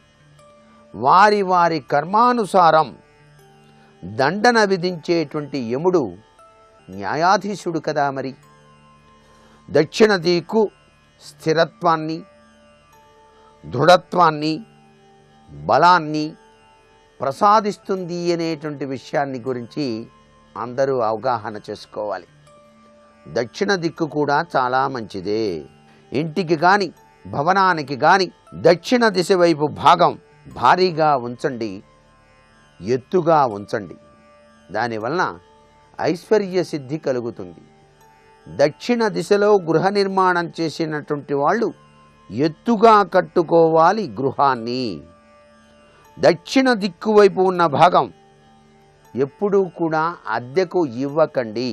వారి వారి కర్మానుసారం దండన విధించేటువంటి యముడు న్యాయాధీశుడు కదా. మరి దక్షిణ దిక్కు స్థిరత్వాన్ని, దృఢత్వాన్ని, బలాన్ని ప్రసాదిస్తుంది అనేటువంటి విషయాన్ని గురించి అందరూ అవగాహన చేసుకోవాలి. దక్షిణ దిక్కు కూడా చాలా మంచిదే. ఇంటికి కానీ భవనానికి కానీ దక్షిణ దిశ వైపు భాగం భారీగా ఉంచండి, ఎత్తుగా ఉంచండి. దానివలన ఐశ్వర్య సిద్ధి కలుగుతుంది. దక్షిణ దిశలో గృహ నిర్మాణం చేసినటువంటి వాళ్ళు ఎత్తుగా కట్టుకోవాలి గృహాన్ని. దక్షిణ దిక్కు వైపు ఉన్న భాగం ఎప్పుడూ కూడా అద్దెకు ఇవ్వకండి.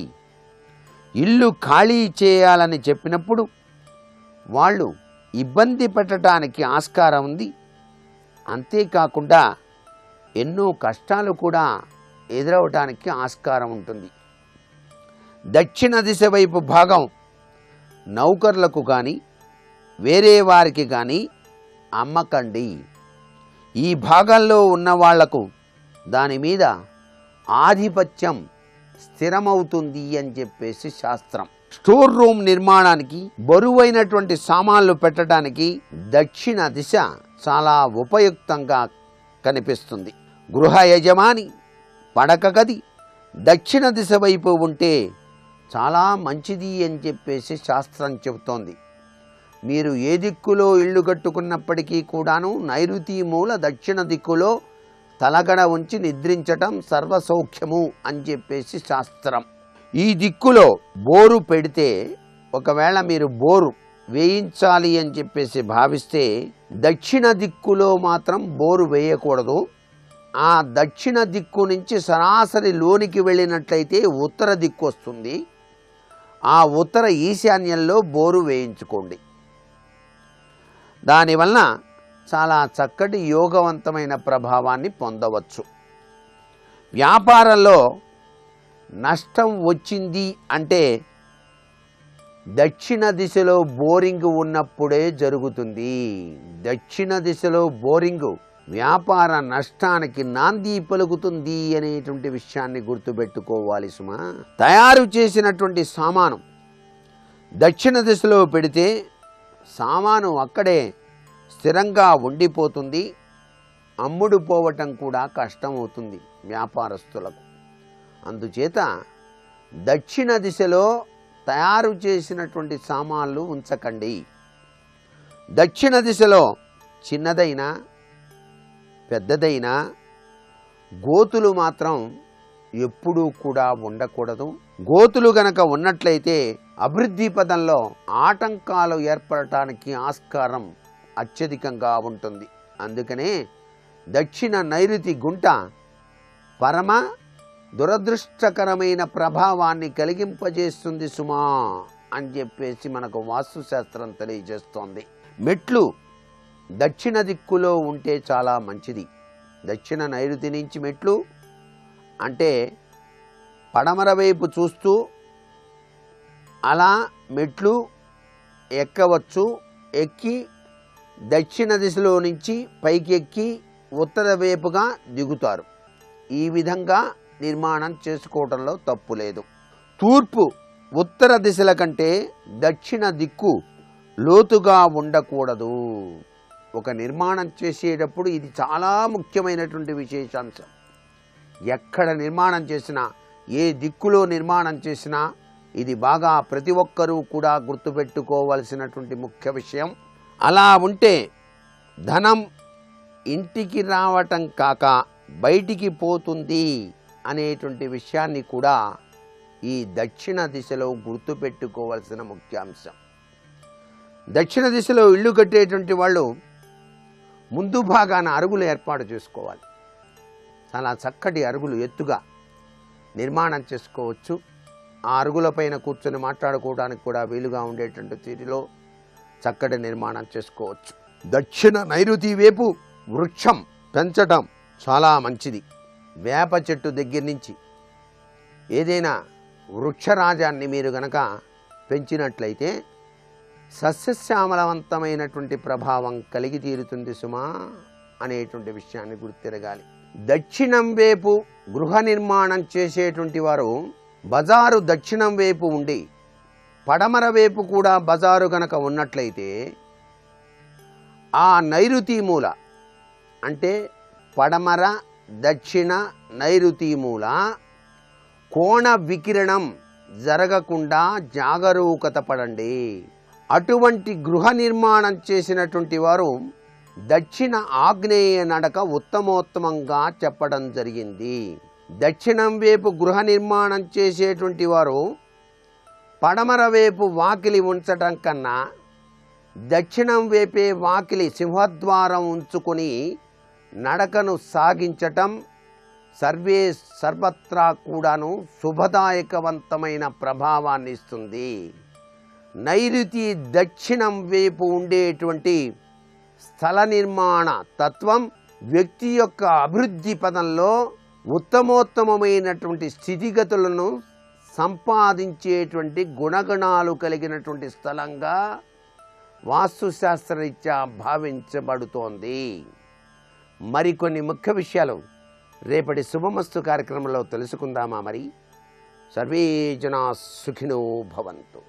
ఇల్లు ఖాళీ చేయాలని చెప్పినప్పుడు వాళ్ళు ఇబ్బంది పెట్టడానికి ఆస్కారం ఉంది. అంతేకాకుండా ఎన్నో కష్టాలు కూడా ఎదురవటానికి ఆస్కారం ఉంటుంది. దక్షిణ దిశ వైపు భాగం నౌకర్లకు కానీ వేరే వారికి కానీ అమ్మకండి. ఈ భాగంలో ఉన్న వాళ్లకు దాని మీద ఆధిపత్యం స్థిరమవుతుంది అని చెప్పేసి శాస్త్రం. స్టోర్ రూమ్ నిర్మాణానికి, బరువైనటువంటి సామాన్లు పెట్టడానికి దక్షిణ దిశ చాలా ఉపయుక్తంగా కనిపిస్తుంది. గృహ యజమాని పడక గది దక్షిణ దిశ వైపు ఉంటే చాలా మంచిది అని చెప్పేసి శాస్త్రం చెబుతోంది. మీరు ఏ దిక్కులో ఇల్లు కట్టుకున్నప్పటికీ కూడాను నైరుతి మూల దక్షిణ దిక్కులో తలగడ ఉంచి నిద్రించటం సర్వసౌఖ్యము అని చెప్పేసి శాస్త్రం. ఈ దిక్కులో బోరు పెడితే, ఒకవేళ మీరు బోరు వేయించాలి అని చెప్పేసి భావిస్తే దక్షిణ దిక్కులో మాత్రం బోరు వేయకూడదు. ఆ దక్షిణ దిక్కు నుంచి సరాసరి లోనికి వెళ్ళినట్లయితే ఉత్తర దిక్కు వస్తుంది. ఆ ఉత్తర ఈశాన్యంలో బోరు వేయించుకోండి. దానివలన చాలా చక్కటి యోగవంతమైన ప్రభావాన్ని పొందవచ్చు. వ్యాపారంలో నష్టం వచ్చింది అంటే దక్షిణ దిశలో బోరింగ్ ఉన్నప్పుడే జరుగుతుంది. దక్షిణ దిశలో బోరింగు వ్యాపార నష్టానికి నాంది పలుకుతుంది అనేటువంటి విషయాన్ని గుర్తుపెట్టుకోవాలి సుమా. తయారు చేసినటువంటి సామాను దక్షిణ దిశలో పెడితే సామాను అక్కడే స్థిరంగా ఉండిపోతుంది. అమ్ముడు పోవటం కూడా కష్టమవుతుంది వ్యాపారస్తులకు. అందుచేత దక్షిణ దిశలో తయారు చేసినటువంటి సామాన్లు ఉంచకండి. దక్షిణ దిశలో చిన్నదైనా పెద్దదైనా గోతులు మాత్రం ఎప్పుడూ కూడా ఉండకూడదు. గోతులు గనక ఉన్నట్లయితే అభివృద్ధి పదంలో ఆటంకాలు ఏర్పడటానికి ఆస్కారం అత్యధికంగా ఉంటుంది. అందుకనే దక్షిణ నైరుతి గుంట పరమ దురదృష్టకరమైన ప్రభావాన్ని కలిగింపజేస్తుంది సుమా అని చెప్పేసి మనకు వాస్తుశాస్త్రం తెలియజేస్తోంది. మెట్లు దక్షిణ దిక్కులో ఉంటే చాలా మంచిది. దక్షిణ నైరుతి నుంచి మెట్లు అంటే పడమర వైపు చూస్తూ అలా మెట్లు ఎక్కవచ్చు. ఎక్కి దక్షిణ దిశలో నుంచి పైకి ఎక్కి ఉత్తర వైపుగా దిగుతారు. ఈ విధంగా నిర్మాణం చేసుకోవడంలో తప్పు లేదు. తూర్పు ఉత్తర దిశల కంటే దక్షిణ దిక్కు లోతుగా ఉండకూడదు. ఒక నిర్మాణం చేసేటప్పుడు ఇది చాలా ముఖ్యమైనటువంటి విశేషాంశం. ఎక్కడ నిర్మాణం చేసినా, ఏ దిక్కులో నిర్మాణం చేసినా ఇది బాగా ప్రతి ఒక్కరూ కూడా గుర్తుపెట్టుకోవాల్సినటువంటి ముఖ్య విషయం. అలా ఉంటే ధనం ఇంటికి రావటం కాక బయటికి పోతుంది అనేటువంటి విషయాన్ని కూడా ఈ దక్షిణ దిశలో గుర్తుపెట్టుకోవాల్సిన ముఖ్యాంశం. దక్షిణ దిశలో ఇల్లు కట్టేటువంటి వాళ్ళు ముందు భాగాన అరుగులు ఏర్పాటు చేసుకోవాలి. చాలా చక్కటి అరుగులు ఎత్తుగా నిర్మాణం చేసుకోవచ్చు. ఆ అరుగులపైన కూర్చొని మాట్లాడుకోవడానికి కూడా వీలుగా ఉండేటువంటి తీరులో చక్కటి నిర్మాణం చేసుకోవచ్చు. దక్షిణ నైరుతి వైపు వృక్షం పెంచడం చాలా మంచిది. వేప చెట్టు దగ్గర నుంచి ఏదైనా వృక్షరాజాన్ని మీరు గనక పెంచినట్లయితే సస్యశ్యామలవంతమైనటువంటి ప్రభావం కలిగి తీరుతుంది సుమా అనేటువంటి విషయాన్ని గుర్తిరగాలి. దక్షిణం వైపు గృహ నిర్మాణం చేసేటువంటి వారు బజారు దక్షిణం వైపు ఉండి పడమర వైపు కూడా బజారు గనక ఉన్నట్లయితే ఆ నైరుతి మూల అంటే పడమర దక్షిణ నైరుతి మూల కోణ వికిరణం జరగకుండా జాగరూకత పడండి. అటువంటి గృహ నిర్మాణం చేసినటువంటి వారు దక్షిణ ఆగ్నేయ నడక ఉత్తమోత్తమంగా చెప్పడం జరిగింది. దక్షిణం వైపు గృహ నిర్మాణం చేసేటువంటి వారు పడమర వైపు వాకిలి ఉంచటం కన్నా దక్షిణం వైపే వాకిలి సింహద్వారం ఉంచుకొని నడకను సాగించటం సర్వత్రా కూడాను శుభదాయకవంతమైన ప్రభావాన్ని ఇస్తుంది. నైరుతి దక్షిణం వైపు ఉండేటువంటి స్థల నిర్మాణ తత్వం వ్యక్తి యొక్క అభివృద్ధి పదంలో ఉత్తమోత్తమైనటువంటి స్థితిగతులను సంపాదించేటువంటి గుణగణాలు కలిగినటువంటి స్థలంగా వాస్తుశాస్త్రరీత్యా భావించబడుతోంది. మరికొన్ని ముఖ్య విషయాలు రేపటి శుభమస్తు కార్యక్రమంలో తెలుసుకుందామా? మరి సర్వే జనా సుఖినో భవంతు.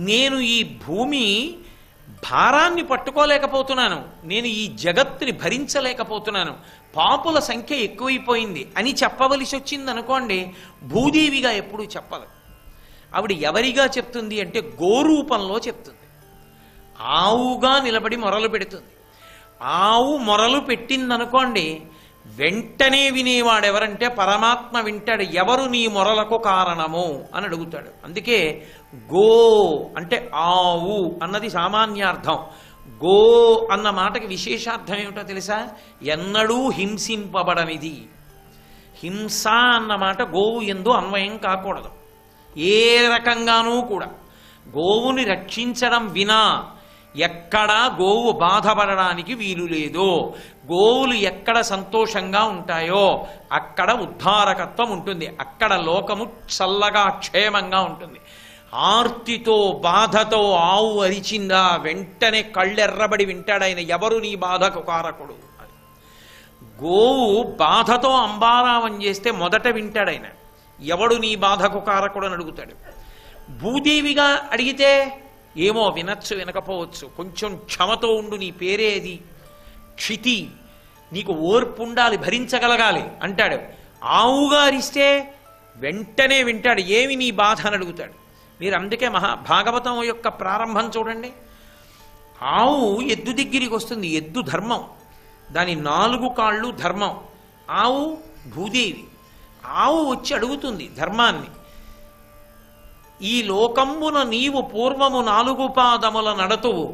నేను ఈ భూమి భారాన్ని పట్టుకోలేకపోతున్నాను, నేను ఈ జగత్తుని భరించలేకపోతున్నాను, పాపుల సంఖ్య ఎక్కువైపోయింది అని చెప్పవలసి వచ్చింది అనుకోండి, భూదేవిగా ఎప్పుడూ చెప్పదు. ఆవిడ ఎవరిగా చెప్తుంది అంటే గోరూపంలో చెప్తుంది. ఆవుగా నిలబడి మొరలు పెడుతుంది. ఆవు మొరలు పెట్టిందనుకోండి, వెంటనే వినేవాడెవరంటే పరమాత్మ వింటాడు. ఎవరు నీ మొరలకు కారణము అని అడుగుతాడు. అందుకే గో అంటే ఆవు అన్నది సామాన్యార్థం. గో అన్న మాటకి విశేషార్థం ఏమిటో తెలుసా? ఎన్నడూ హింసింపబడనిది. హింస అన్న మాట గోవు యందు అన్వయం కాకూడదు ఏ రకంగానూ కూడా. గోవుని రక్షించడం వినా ఎక్కడా గోవు బాధపడడానికి వీలు లేదు. గోవులు ఎక్కడ సంతోషంగా ఉంటాయో అక్కడ ఉద్ధారకత్వం ఉంటుంది, అక్కడ లోకము చల్లగా క్షేమంగా ఉంటుంది. ఆర్తితో బాధతో ఆవు అరిచిందా వెంటనే కళ్ళెర్రబడి వింటాడు ఆయన, ఎవరు నీ బాధకు కారకుడు అని. గోవు బాధతో అంబారావం చేస్తే మొదట వింటాడు ఆయన, ఎవడు నీ బాధకు కారకుడు అని అడుగుతాడు. భూదేవిగా అడిగితే ఏమో వినొచ్చు వినకపోవచ్చు, కొంచెం క్షమతో ఉండు, నీ పేరేది క్షితి, నీకు ఓర్పు ఉండాలి, భరించగలగాలి అంటాడు. ఆవుగా అరిస్తే వెంటనే వింటాడు, ఏమి నీ బాధ అని అడుగుతాడు. మీరు అందుకే భాగవతం యొక్క ప్రారంభం చూడండి. ఆవు ఎద్దు దగ్గరికి వస్తుంది, ఎద్దు ధర్మం, దాని 4 కాళ్ళు ధర్మం. ఆవు భూదేవి. ఆవు వచ్చి అడుగుతుంది ధర్మాన్ని. ఈ లోకంబున నీవు పూర్వము 4 పాదముల నడతువు,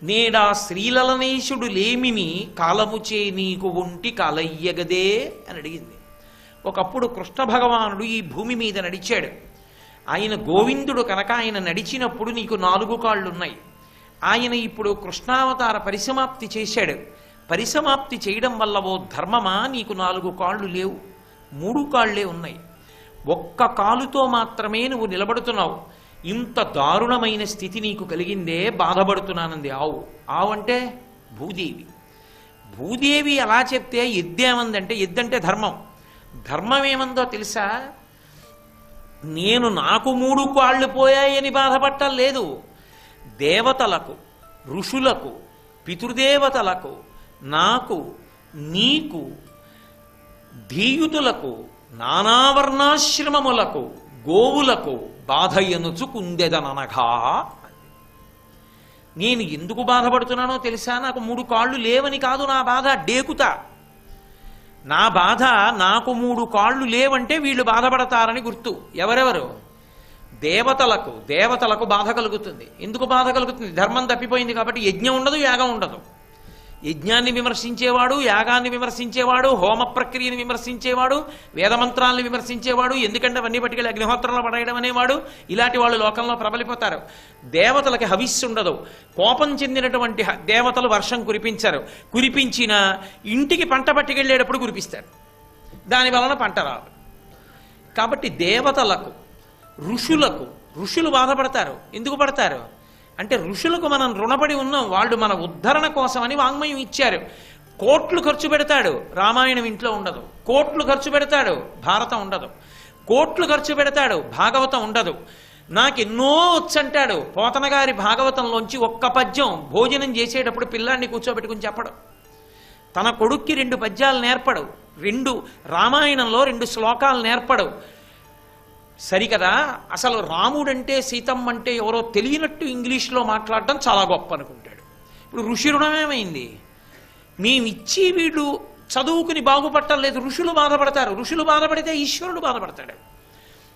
నేడా శ్రీలలనేశుడు లేమిని కాలముచే నీకు ఒంటి కాలయ్యగదే అని అడిగింది. ఒకప్పుడు కృష్ణ భగవానుడు ఈ భూమి మీద నడిచాడు. ఆయన గోవిందుడు కనుక ఆయన నడిచినప్పుడు నీకు 4 కాళ్ళున్నాయి. ఆయన ఇప్పుడు కృష్ణావతార పరిసమాప్తి చేశాడు. పరిసమాప్తి చేయడం వల్ల ఓ ధర్మమా నీకు 4 కాళ్ళు లేవు, 3 కాళ్లే ఉన్నాయి. ఒక్క కాలుతో మాత్రమే నువ్వు నిలబడుతున్నావు. ఇంత దారుణమైన స్థితి నీకు కలిగిందే, బాధపడుతున్నానంది ఆవు. ఆవు అంటే భూదేవి. భూదేవి అలా చెప్తే ఎద్దేమందంటే, ఎద్దంటే ధర్మం. ధర్మం ఏమందో తెలుసా? నాకు 3 కాళ్ళు పోయాయని బాధపడటం లేదు. దేవతలకు, ఋషులకు, పితృదేవతలకు, నాకు, నీకు, ధీయుతులకు, నానావర్ణాశ్రమములకు, గోవులకు బాధ ఎనుచు కుందెదననగా. నేను ఎందుకు బాధపడుతున్నానో తెలుసా? నాకు 3 కాళ్ళు లేవని కాదు నా బాధ, డేకుతా. నా బాధ నాకు 3 కాళ్ళు లేవంటే వీళ్ళు బాధపడతారని గుర్తు. ఎవరెవరు? దేవతలకు బాధ కలుగుతుంది. ఎందుకు బాధ కలుగుతుంది? ధర్మం తప్పిపోయింది కాబట్టి. యజ్ఞం ఉండదు, యాగం ఉండదు. యజ్ఞాన్ని విమర్శించేవాడు, యాగాన్ని విమర్శించేవాడు, హోమ ప్రక్రియను విమర్శించేవాడు, వేదమంత్రాలను విమర్శించేవాడు, ఎందుకంటే అవన్నీ పట్టుకెళ్ళి అగ్నిహోత్రంలో పడేయడం అనేవాడు, ఇలాంటి వాళ్ళు లోకంలో ప్రబలిపోతారు. దేవతలకి హవిస్సు ఉండదు. కోపం చెందినటువంటి దేవతలు వర్షం కురిపించరు. కురిపించిన ఇంటికి పంట పట్టుకెళ్ళేటప్పుడు కురిపిస్తారు, దాని వలన పంట రాదు. కాబట్టి దేవతలకు, ఋషులు బాధపడతారు. ఎందుకు పడతారు అంటే ఋషులకు మనం రుణపడి ఉన్నాం. వాళ్ళు మన ఉద్ధరణ కోసమని వాంగ్మయం ఇచ్చారు. కోట్లు ఖర్చు పెడతాడు, రామాయణం ఇంట్లో ఉండదు. కోట్లు ఖర్చు పెడతాడు, భారతం ఉండదు. కోట్లు ఖర్చు పెడతాడు, భాగవతం ఉండదు. నాకెన్నో వచ్చంటాడు. పోతన గారి భాగవతంలోంచి ఒక్క పద్యం భోజనం చేసేటప్పుడు పిల్లాన్ని కూర్చోబెట్టుకుని చెప్పడు. తన కొడుక్కి 2 పద్యాలు నేర్పడు. రామాయణంలో 2 శ్లోకాలు నేర్పడు. సరికదా? అసలు రాముడంటే సీతమ్మ అంటే ఎవరో తెలియనట్టు ఇంగ్లీష్లో మాట్లాడడం చాలా గొప్ప అనుకుంటాడు. ఇప్పుడు ఋషి ఋణమేమైంది? మేమిచ్చి వీళ్ళు చదువుకుని బాగుపడటం లేదు, ఋషులు బాధపడతారు. ఋషులు బాధపడితే ఈశ్వరుడు బాధపడతాడు.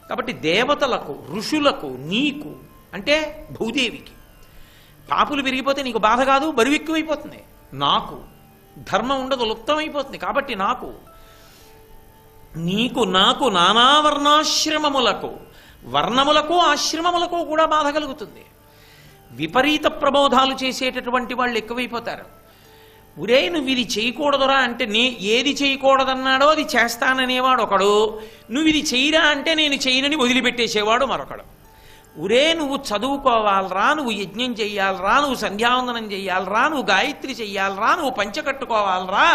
కాబట్టి దేవతలకు, ఋషులకు, నీకు అంటే భూదేవికి పాపులు పెరిగిపోతే నీకు బాధ కాదు, బరువు ఎక్కువైపోతుంది. నాకు ధర్మం ఉండదు, లుప్తమైపోతుంది. కాబట్టి నీకు, నాకు, నానావర్ణాశ్రమములకు, వర్ణములకు, ఆశ్రమములకు కూడా బాధ కలుగుతుంది. విపరీత ప్రబోధాలు చేసేటటువంటి వాళ్ళు ఎక్కువైపోతారు. ఒరే నువ్వు ఇది చేయకూడదురా అంటే ఏది చేయకూడదన్నాడో అది చేస్తాననేవాడు ఒకడు. నువ్వు ఇది చెయ్యరా అంటే నేను చేయనని వదిలిపెట్టేసేవాడు మరొకడు. ఒరే నువ్వు చదువుకోవాలరా, నువ్వు యజ్ఞం చెయ్యాలరా, నువ్వు సంధ్యావందనం చెయ్యాలరా, నువ్వు గాయత్రి చెయ్యాలరా, నువ్వు పంచ కట్టుకోవాలరా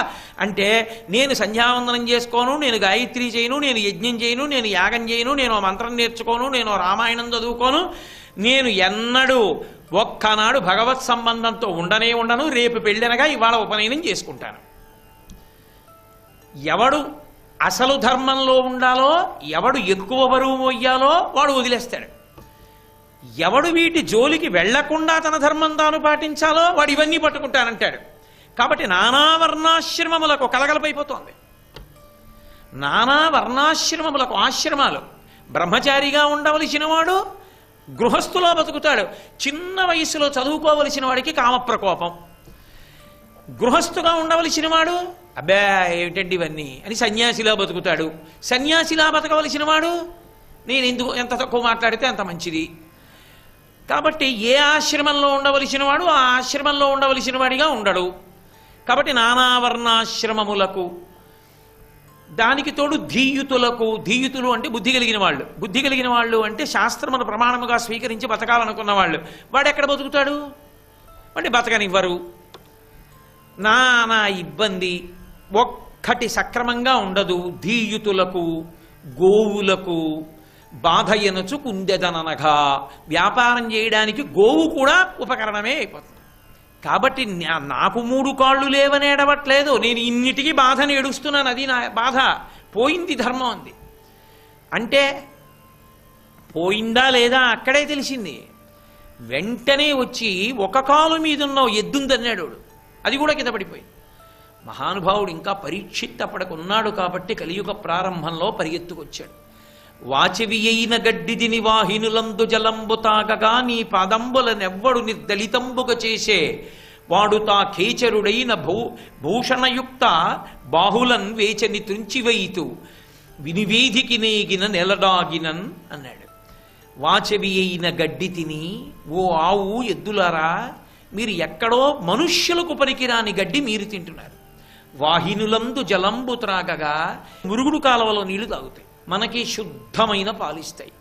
అంటే నేను సంధ్యావందనం చేసుకోను, నేను గాయత్రి చేయను, నేను యజ్ఞం చేయను, నేను యాగం చేయను, నేను మంత్రం నేర్చుకోను, నేను రామాయణం చదువుకోను, నేను ఎన్నడూ ఒక్కనాడు భగవత్ సంబంధంతో ఉండను, రేపు పెళ్ళనగా ఇవాళ ఉపనయనం చేసుకుంటాను. ఎవడు అసలు ధర్మంలో ఉండాలో, ఎవడు ఎక్కువ బరువు మోయాలో వాడు వదిలేస్తాడు. ఎవడు వీటి జోలికి వెళ్లకుండా తన ధర్మం తాను పాటించాలో వాడు ఇవన్నీ పట్టుకుంటానంటాడు. కాబట్టి నానా వర్ణాశ్రమములకు కలగలపైపోతోంది. నానా వర్ణాశ్రమములకు ఆశ్రమాలు. బ్రహ్మచారిగా ఉండవలసిన వాడు గృహస్థులో బతుకుతాడు. చిన్న వయసులో చదువుకోవలసిన వాడికి కామప్రకోపం. గృహస్థుగా ఉండవలసిన వాడు అబ్బా ఏమిటండి ఇవన్నీ అని సన్యాసిలా బతుకుతాడు. సన్యాసిలా బతకవలసిన వాడు నేను ఎందుకు ఎంత తక్కువ మాట్లాడితే అంత మంచిది. కాబట్టి ఏ ఆశ్రమంలో ఉండవలసిన వాడు ఆ ఆశ్రమంలో ఉండవలసిన వాడిగా ఉండడు. కాబట్టి నానావర్ణాశ్రమములకు, దానికి తోడు ధీయుతులకు. ధీయుతులు అంటే బుద్ధి కలిగిన వాళ్ళు. బుద్ధి కలిగిన వాళ్ళు అంటే శాస్త్రమును ప్రమాణముగా స్వీకరించి బతకాలనుకున్న వాళ్ళు. వాడు ఎక్కడ బతుకుతాడు? వాడిని బతకనివ్వరు. నానా ఇబ్బంది, ఒక్కటి సక్రమంగా ఉండదు. ధీయుతులకు, గోవులకు బాధ ఎనచు కుందెదననగా, వ్యాపారం చేయడానికి గోవు కూడా ఉపకరణమే అయిపోతుంది. కాబట్టి నాకు 3 కాళ్ళు లేవని ఏడవట్లేదు, నేను ఇన్నిటికీ బాధని ఏడుస్తున్నాను. అది నా బాధ. పోయింది ధర్మం అంది అంటే పోయిందా లేదా అక్కడే తెలిసింది. వెంటనే వచ్చి ఒక కాలు మీద ఉన్న ఎద్దుందన్నాడు. అది కూడా కింద పడిపోయింది. మహానుభావుడు ఇంకా పరీక్షిత్ అప్పటికున్నాడు కాబట్టి కలియుగ ప్రారంభంలో పరిగెత్తుకొచ్చాడు. వాచవి అయిన గడ్డిదిని వాహినులందు జలంబు తాగగా నీ పాదంబులనెవ్వడు నిర్దళితంబుగా చేసే వాడు తా కేచరుడైన భూషణయుక్త బాహులన్ వేచని తుంచివైతు వినివేదికి నేగిన నెలడాగినన్ అన్నాడు. వాచవి అయిన గడ్డి తిని, ఓ ఆవు ఎద్దులారా, మీరు ఎక్కడో మనుష్యులకు పనికిరాని గడ్డి మీరు తింటున్నారు. వాహినులందు జలంబు త్రాగగా, మురుగుడు కాలువలో నీళ్లు తాగుతాయి, మనకి శుద్ధమైన పాలిస్తాయి.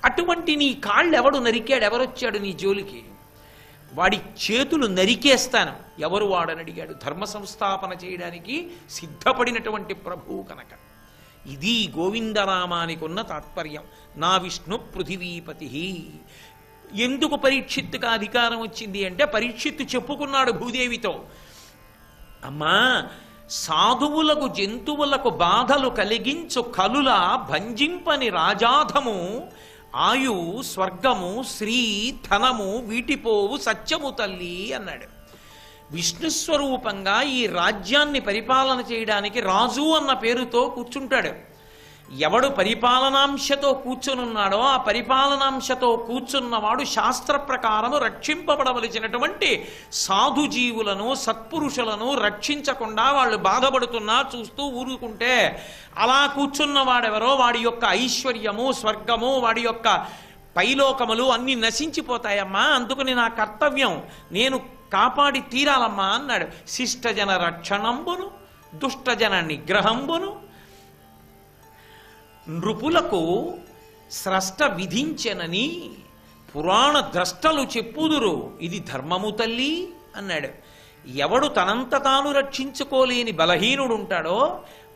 అటువంటి నీ కాళ్ళు ఎవడు నరికాడు? ఎవరొచ్చాడు నీ జోలికి? వాడి చేతులు నరికేస్తాను. ఎవరు వాడని అడిగాడు. ధర్మ సంస్థాపన చేయడానికి సిద్ధపడినటువంటి ప్రభువు కనుక. ఇది గోవిందనామానికి ఉన్న తాత్పర్యం. నా విష్ణు పృథివీపతి. ఎందుకు పరీక్షిత్తుకు అధికారం వచ్చింది అంటే, పరీక్షిత్తు చెప్పుకున్నాడు భూదేవితో, అమ్మా సాధువులకు జంతువులకు బాధలు కలిగించు కలుల భంజింపని రాజాధము ఆయు స్వర్గము శ్రీ ధనము వీటిపోవు సత్యము తల్లి అన్నాడు. విష్ణుస్వరూపంగా ఈ రాజ్యాన్ని పరిపాలన చేయడానికి రాజు అన్న పేరుతో కూర్చుంటాడు. ఎవడు పరిపాలనాంశతో కూర్చునున్నాడో ఆ పరిపాలనాంశతో కూర్చున్నవాడు శాస్త్ర ప్రకారము రక్షింపబడవలసినటువంటి సాధుజీవులను సత్పురుషులను రక్షించకుండా వాళ్ళు బాధపడుతున్నా చూస్తూ ఊరుకుంటే అలా కూర్చున్నవాడెవరో వాడి యొక్క ఐశ్వర్యము స్వర్గము వాడి యొక్క పైలోకములు అన్ని నశించిపోతాయమ్మా. అందుకని నా కర్తవ్యం నేను కాపాడి తీరాలమ్మా అన్నాడు. శిష్టజన రక్షణంబును దుష్టజన నిగ్రహంబును నృపులకు స్రష్ట విధించెనని పురాణ ద్రష్టలు చెప్పుదురు. ఇది ధర్మము తల్లి అన్నాడు. ఎవడు తనంత తాను రక్షించుకోలేని బలహీనుడు ఉంటాడో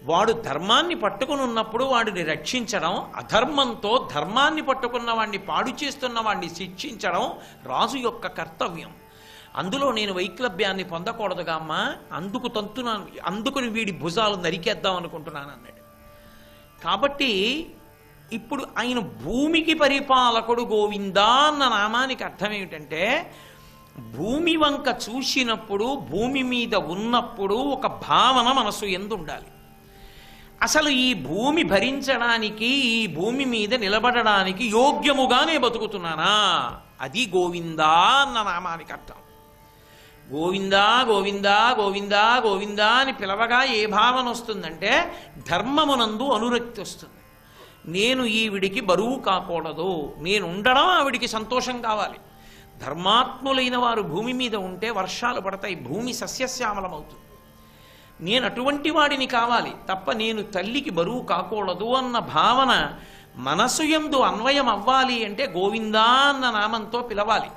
వాడు ధర్మాన్ని పట్టుకుని ఉన్నప్పుడు వాడిని రక్షించడం, అధర్మంతో ధర్మాన్ని పట్టుకున్న వాడిని పాడు చేస్తున్న వాడిని శిక్షించడం రాజు యొక్క కర్తవ్యం. అందులో నేను వైక్లభ్యాన్ని పొందకూడదుగా అమ్మా, అందుకుని వీడి భుజాలు నరికేద్దాం అనుకుంటున్నాను అన్నాడు. కాబట్టి ఇప్పుడు ఆయన భూమికి పరిపాలకుడు గోవిందా అన్న నామానికి అర్థం ఏమిటంటే, భూమి వంక చూసినప్పుడు భూమి మీద ఉన్నప్పుడు ఒక భావన మనసు యందు ఉండాలి. అసలు ఈ భూమి భరించడానికి ఈ భూమి మీద నిలబడడానికి యోగ్యముగానే బతుకుతున్నానా, అది గోవిందా అన్న నామానికి అర్థం. గోవిందా గోవిందా గోవిందా గోవిందా అని పిలవగా ఏ భావన వస్తుందంటే ధర్మమునందు అనురక్తి వస్తుంది. నేను ఈవిడికి బరువు కాకూడదు, నేను ఉండడం ఆవిడికి సంతోషం కావాలి. ధర్మాత్ములైన వారు భూమి మీద ఉంటే వర్షాలు పడతాయి, భూమి సస్యశ్యామలమవుతుంది. నేను అటువంటి వాడిని కావాలి తప్ప నేను తల్లికి బరువు కాకూడదు అన్న భావన మనసు యందు అన్వయం అవ్వాలి అంటే గోవిందా అన్న నామంతో పిలవాలి.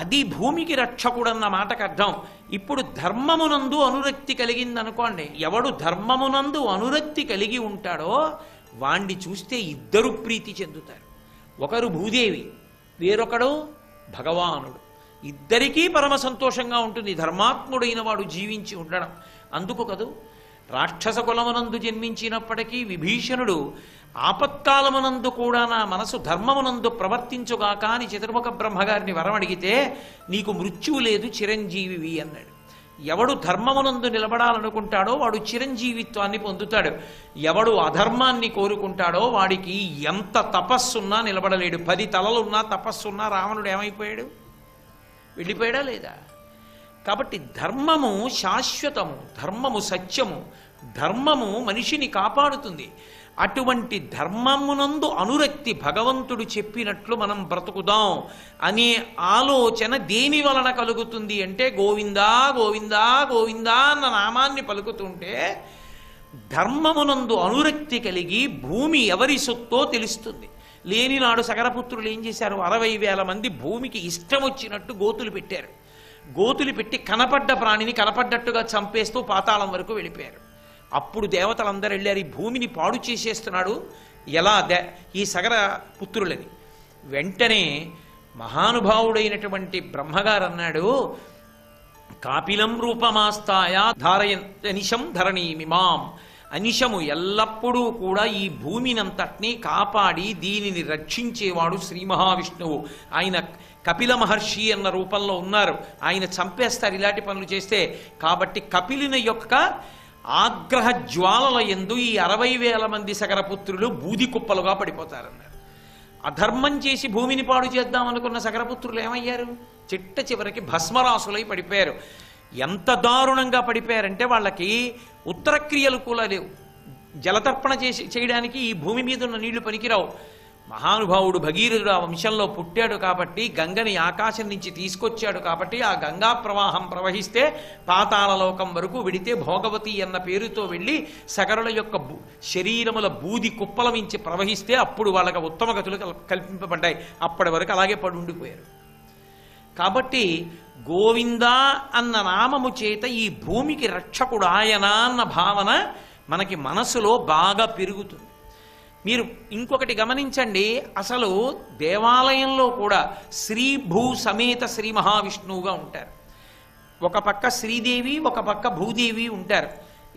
అది భూమికి రక్షకుడన్న మాటకు అర్థం. ఇప్పుడు ధర్మమునందు అనురక్తి కలిగిందనుకోండి, ఎవడు ధర్మమునందు అనురక్తి కలిగి ఉంటాడో వాణ్ణి చూస్తే ఇద్దరు ప్రీతి చెందుతారు. ఒకరు భూదేవి, వేరొకడు భగవానుడు. ఇద్దరికీ పరమ సంతోషంగా ఉంటుంది ధర్మాత్ముడైన వాడు జీవించి ఉండడం. అందుకు కదూ రాక్షస కులమునందు జన్మించినప్పటికీ విభీషణుడు ఆపత్కాలమునందు కూడా నా మనసు ధర్మమునందు ప్రవర్తించుగాక అని చతుర్ముఖ బ్రహ్మగారిని వరం అడిగితే నీకు మృత్యువు లేదు, చిరంజీవివి అన్నాడు. ఎవడు ధర్మమునందు నిలబడాలనుకుంటాడో వాడు చిరంజీవిత్వాన్ని పొందుతాడు. ఎవడు అధర్మాన్ని కోరుకుంటాడో వాడికి ఎంత తపస్సున్నా నిలబడలేడు. 10 తలలున్నా తపస్సున్నా రావణుడు ఏమైపోయాడు? వెళ్ళిపోయాడా లేదా? కాబట్టి ధర్మము శాశ్వతము, ధర్మము సత్యము, ధర్మము మనిషిని కాపాడుతుంది. అటువంటి ధర్మమునందు అనురక్తి, భగవంతుడు చెప్పినట్లు మనం బ్రతుకుదాం అనే ఆలోచన దేని వలన కలుగుతుంది అంటే గోవిందా గోవిందా గోవిందా అన్న నామాన్ని పలుకుతుంటే ధర్మమునందు అనురక్తి కలిగి భూమి ఎవరి సొత్తో తెలుస్తుంది. లేనినాడు సగరపుత్రులు ఏం చేశారు? 60,000 మంది భూమికి ఇష్టం వచ్చినట్టు గోతులు పెట్టారు. గోతులు పెట్టి కనపడ్డ ప్రాణిని కనపడ్డట్టుగా చంపేస్తూ పాతాళం వరకు వెళ్ళిపోయారు. అప్పుడు దేవతలందరూ వెళ్ళారు, ఈ భూమిని పాడు చేసేస్తున్నాడు ఎలా ఈ సగర పుత్రులని. వెంటనే మహానుభావుడైనటువంటి బ్రహ్మగారు అన్నాడు, కాపిలం రూపమాస్తాయ ధారయనిశం ధరణీమిమాం. అనిశము ఎల్లప్పుడూ కూడా ఈ భూమినంతటినీ కాపాడి దీనిని రక్షించేవాడు శ్రీ మహావిష్ణువు. ఆయన కపిల మహర్షి అన్న రూపంలో ఉన్నారు. ఆయన చంపేస్తారు ఇలాంటి పనులు చేస్తే. కాబట్టి కపిలుని యొక్క ఆగ్రహ జ్వాలల యందు ఈ 60,000 మంది సగరపుత్రులు బూది కుప్పలుగా పడిపోతారన్నారు. అధర్మం చేసి భూమిని పాడు చేద్దామనుకున్న సగరపుత్రులు ఏమయ్యారు? చిట్ట చివరికి భస్మరాసులై పడిపోయారు. ఎంత దారుణంగా పడిపోయారంటే వాళ్ళకి ఉత్తర క్రియలు కూడా లేవు. జలతర్పణ చేయడానికి ఈ భూమి మీద ఉన్న నీళ్లు పనికిరావు. మహానుభావుడు భగీరథుడు ఆ వంశంలో పుట్టాడు కాబట్టి, గంగని ఆకాశం నుంచి తీసుకొచ్చాడు కాబట్టి, ఆ గంగా ప్రవాహం ప్రవహిస్తే పాతాళలోకం వరకు వెడితే భోగవతి అన్న పేరుతో వెళ్ళి సగరుల యొక్క శరీరముల బూది కుప్పల మించి ప్రవహిస్తే అప్పుడు వాళ్ళకి ఉత్తమ గతులు కల్పింపబడ్డాయి. అప్పటి వరకు అలాగే పడి ఉండిపోయారు. కాబట్టి గోవిందా అన్న నామము చేత ఈ భూమికి రక్షకుడు ఆయన అన్న భావన మనకి మనసులో బాగా పెరుగుతుంది. మీరు ఇంకొకటి గమనించండి, అసలు దేవాలయంలో కూడా శ్రీ భూ సమేత శ్రీ మహావిష్ణువుగా ఉంటారు. ఒక పక్క శ్రీదేవి, ఒక పక్క భూదేవి ఉంటారు.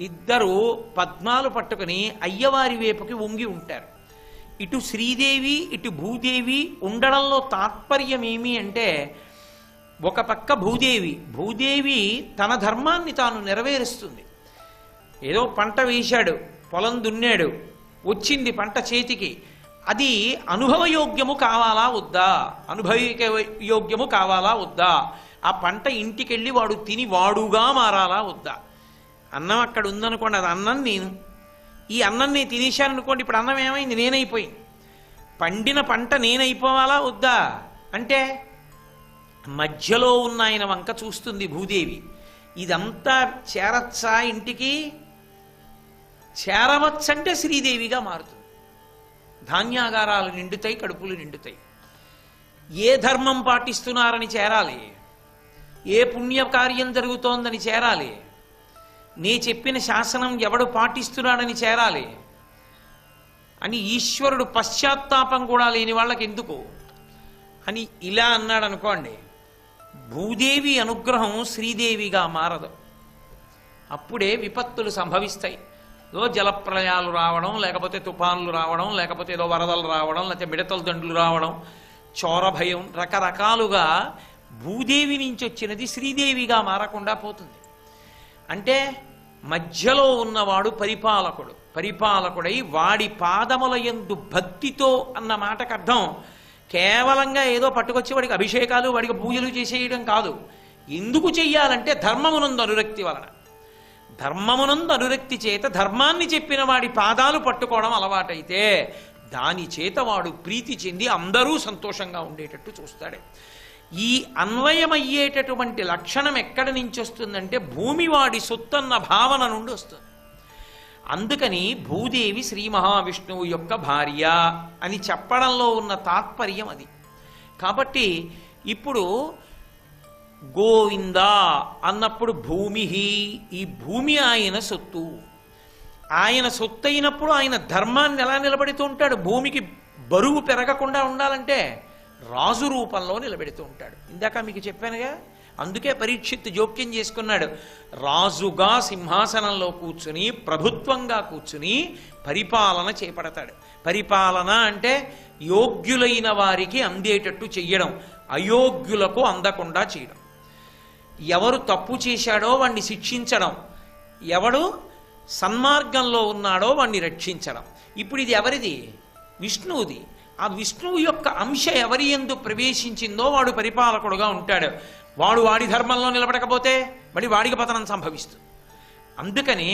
ఇద్దరు పద్మాలు పట్టుకుని అయ్యవారి వైపుకి వంగి ఉంటారు. ఇటు శ్రీదేవి ఇటు భూదేవి ఉండడంలో తాత్పర్యం ఏమి అంటే, ఒక పక్క భూదేవి తన ధర్మాన్ని తాను నెరవేరుస్తుంది. ఏదో పంట వేశాడు, పొలం దున్నాడు, వచ్చింది పంట చేతికి, అది అనుభవయోగ్యము కావాలా వద్దా, అనుభవయోగ్యము కావాలా వద్దా, ఆ పంట ఇంటికెళ్ళి వాడు తిని వాడుగా మారాలా వద్దా. అన్నం అక్కడ ఉందనుకోండి, అది అన్నం నేను, ఈ అన్నం నేను తినేశాను అనుకోండి, ఇప్పుడు అన్నం ఏమైంది? నేనైపోయింది. పండిన పంట నేనైపోవాలా వద్దా అంటే మధ్యలో ఉన్న ఆయన వంక చూస్తుంది భూదేవి. ఇదంతా చేరచ్చా ఇంటికి? చేరవచ్చంటే శ్రీదేవిగా మారుతుంది. ధాన్యాగారాలు నిండుతాయి, కడుపులు నిండుతాయి. ఏ ధర్మం పాటిస్తున్నారని చేరాలి, ఏ పుణ్యకార్యం జరుగుతోందని చేరాలి, నే చెప్పిన శాసనం ఎవడు పాటిస్తున్నాడని చేరాలి అని ఈశ్వరుడు పశ్చాత్తాపం కూడా లేని వాళ్ళకి ఎందుకు అని ఇలా అన్నాడు అనుకోండి. భూదేవి అనుగ్రహం శ్రీదేవిగా మారదు. అప్పుడే విపత్తులు సంభవిస్తాయి. ఏదో జలప్రళయాలు రావడం, లేకపోతే తుఫాన్లు రావడం, లేకపోతే ఏదో వరదలు రావడం, లేకపోతే మిడతల దండులు రావడం, చోర భయం, రకరకాలుగా భూదేవి నుంచి వచ్చినది శ్రీదేవిగా మారకుండా పోతుంది. అంటే మధ్యలో ఉన్నవాడు పరిపాలకుడై వాడి పాదముల యందు భక్తితో అన్న మాటకు అర్థం కేవలంగా ఏదో పట్టుకొచ్చి వాడికి అభిషేకాలు, వాడికి పూజలు చేసేయడం కాదు. ఎందుకు చెయ్యాలంటే ధర్మమునందు అనురక్తి వలన. ధర్మమునందు అనురక్తి చేత ధర్మాన్ని చెప్పిన వాడి పాదాలు పట్టుకోవడం అలవాటైతే దాని చేత వాడు ప్రీతి చెంది అందరూ సంతోషంగా ఉండేటట్టు చూస్తాడు. ఈ అన్వయమయ్యేటటువంటి లక్షణం ఎక్కడి నుంచి వస్తుందంటే భూమి వాడి సొత్తన్న భావన నుండి వస్తుంది. అందుకని భూదేవి శ్రీ మహావిష్ణువు యొక్క భార్య అని చెప్పడంలో ఉన్న తాత్పర్యం అది. కాబట్టి ఇప్పుడు గోవిందా అన్నప్పుడు భూమి, ఈ భూమి ఆయన సొత్తు. ఆయన సొత్తు అయినప్పుడు ఆయన ధర్మాన్ని ఎలా నిలబెడుతూ ఉంటాడు? భూమికి బరువు పెరగకుండా ఉండాలంటే రాజు రూపంలో నిలబెడుతూ ఉంటాడు. ఇందాక మీకు చెప్పానుగా, అందుకే పరీక్షిత్తు జోక్యం చేసుకున్నాడు. రాజుగా సింహాసనంలో కూర్చుని ప్రభుత్వంగా కూర్చుని పరిపాలన చేపడతాడు. పరిపాలన అంటే యోగ్యులైన వారికి అందేటట్టు చెయ్యడం, అయోగ్యులకు అందకుండా చేయడం. ఎవరు తప్పు చేశాడో వాణ్ణి శిక్షించడం, ఎవడు సన్మార్గంలో ఉన్నాడో వాణ్ణి రక్షించడం. ఇప్పుడు ఇది ఎవరిది? విష్ణువుది. ఆ విష్ణువు యొక్క అంశ ఎవరి యందు ప్రవేశించిందో వాడు పరిపాలకుడుగా ఉంటాడు. వాడు వాడి ధర్మంలో నిలబడకపోతే మరి వాడికి పతనం సంభవిస్తుంది. అందుకనే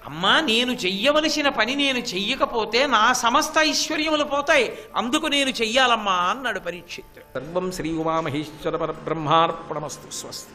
అమ్మా, నేను చెయ్యవలసిన పని నేను చెయ్యకపోతే నా సమస్త ఐశ్వర్యములు పోతాయి, అందుకు నేను చెయ్యాలమ్మా అన్నాడు పరీక్షిత్. సర్వం శ్రీ ఉమామహేశ్వర పరబ్రహ్మార్పణమస్తు. స్వస్తి.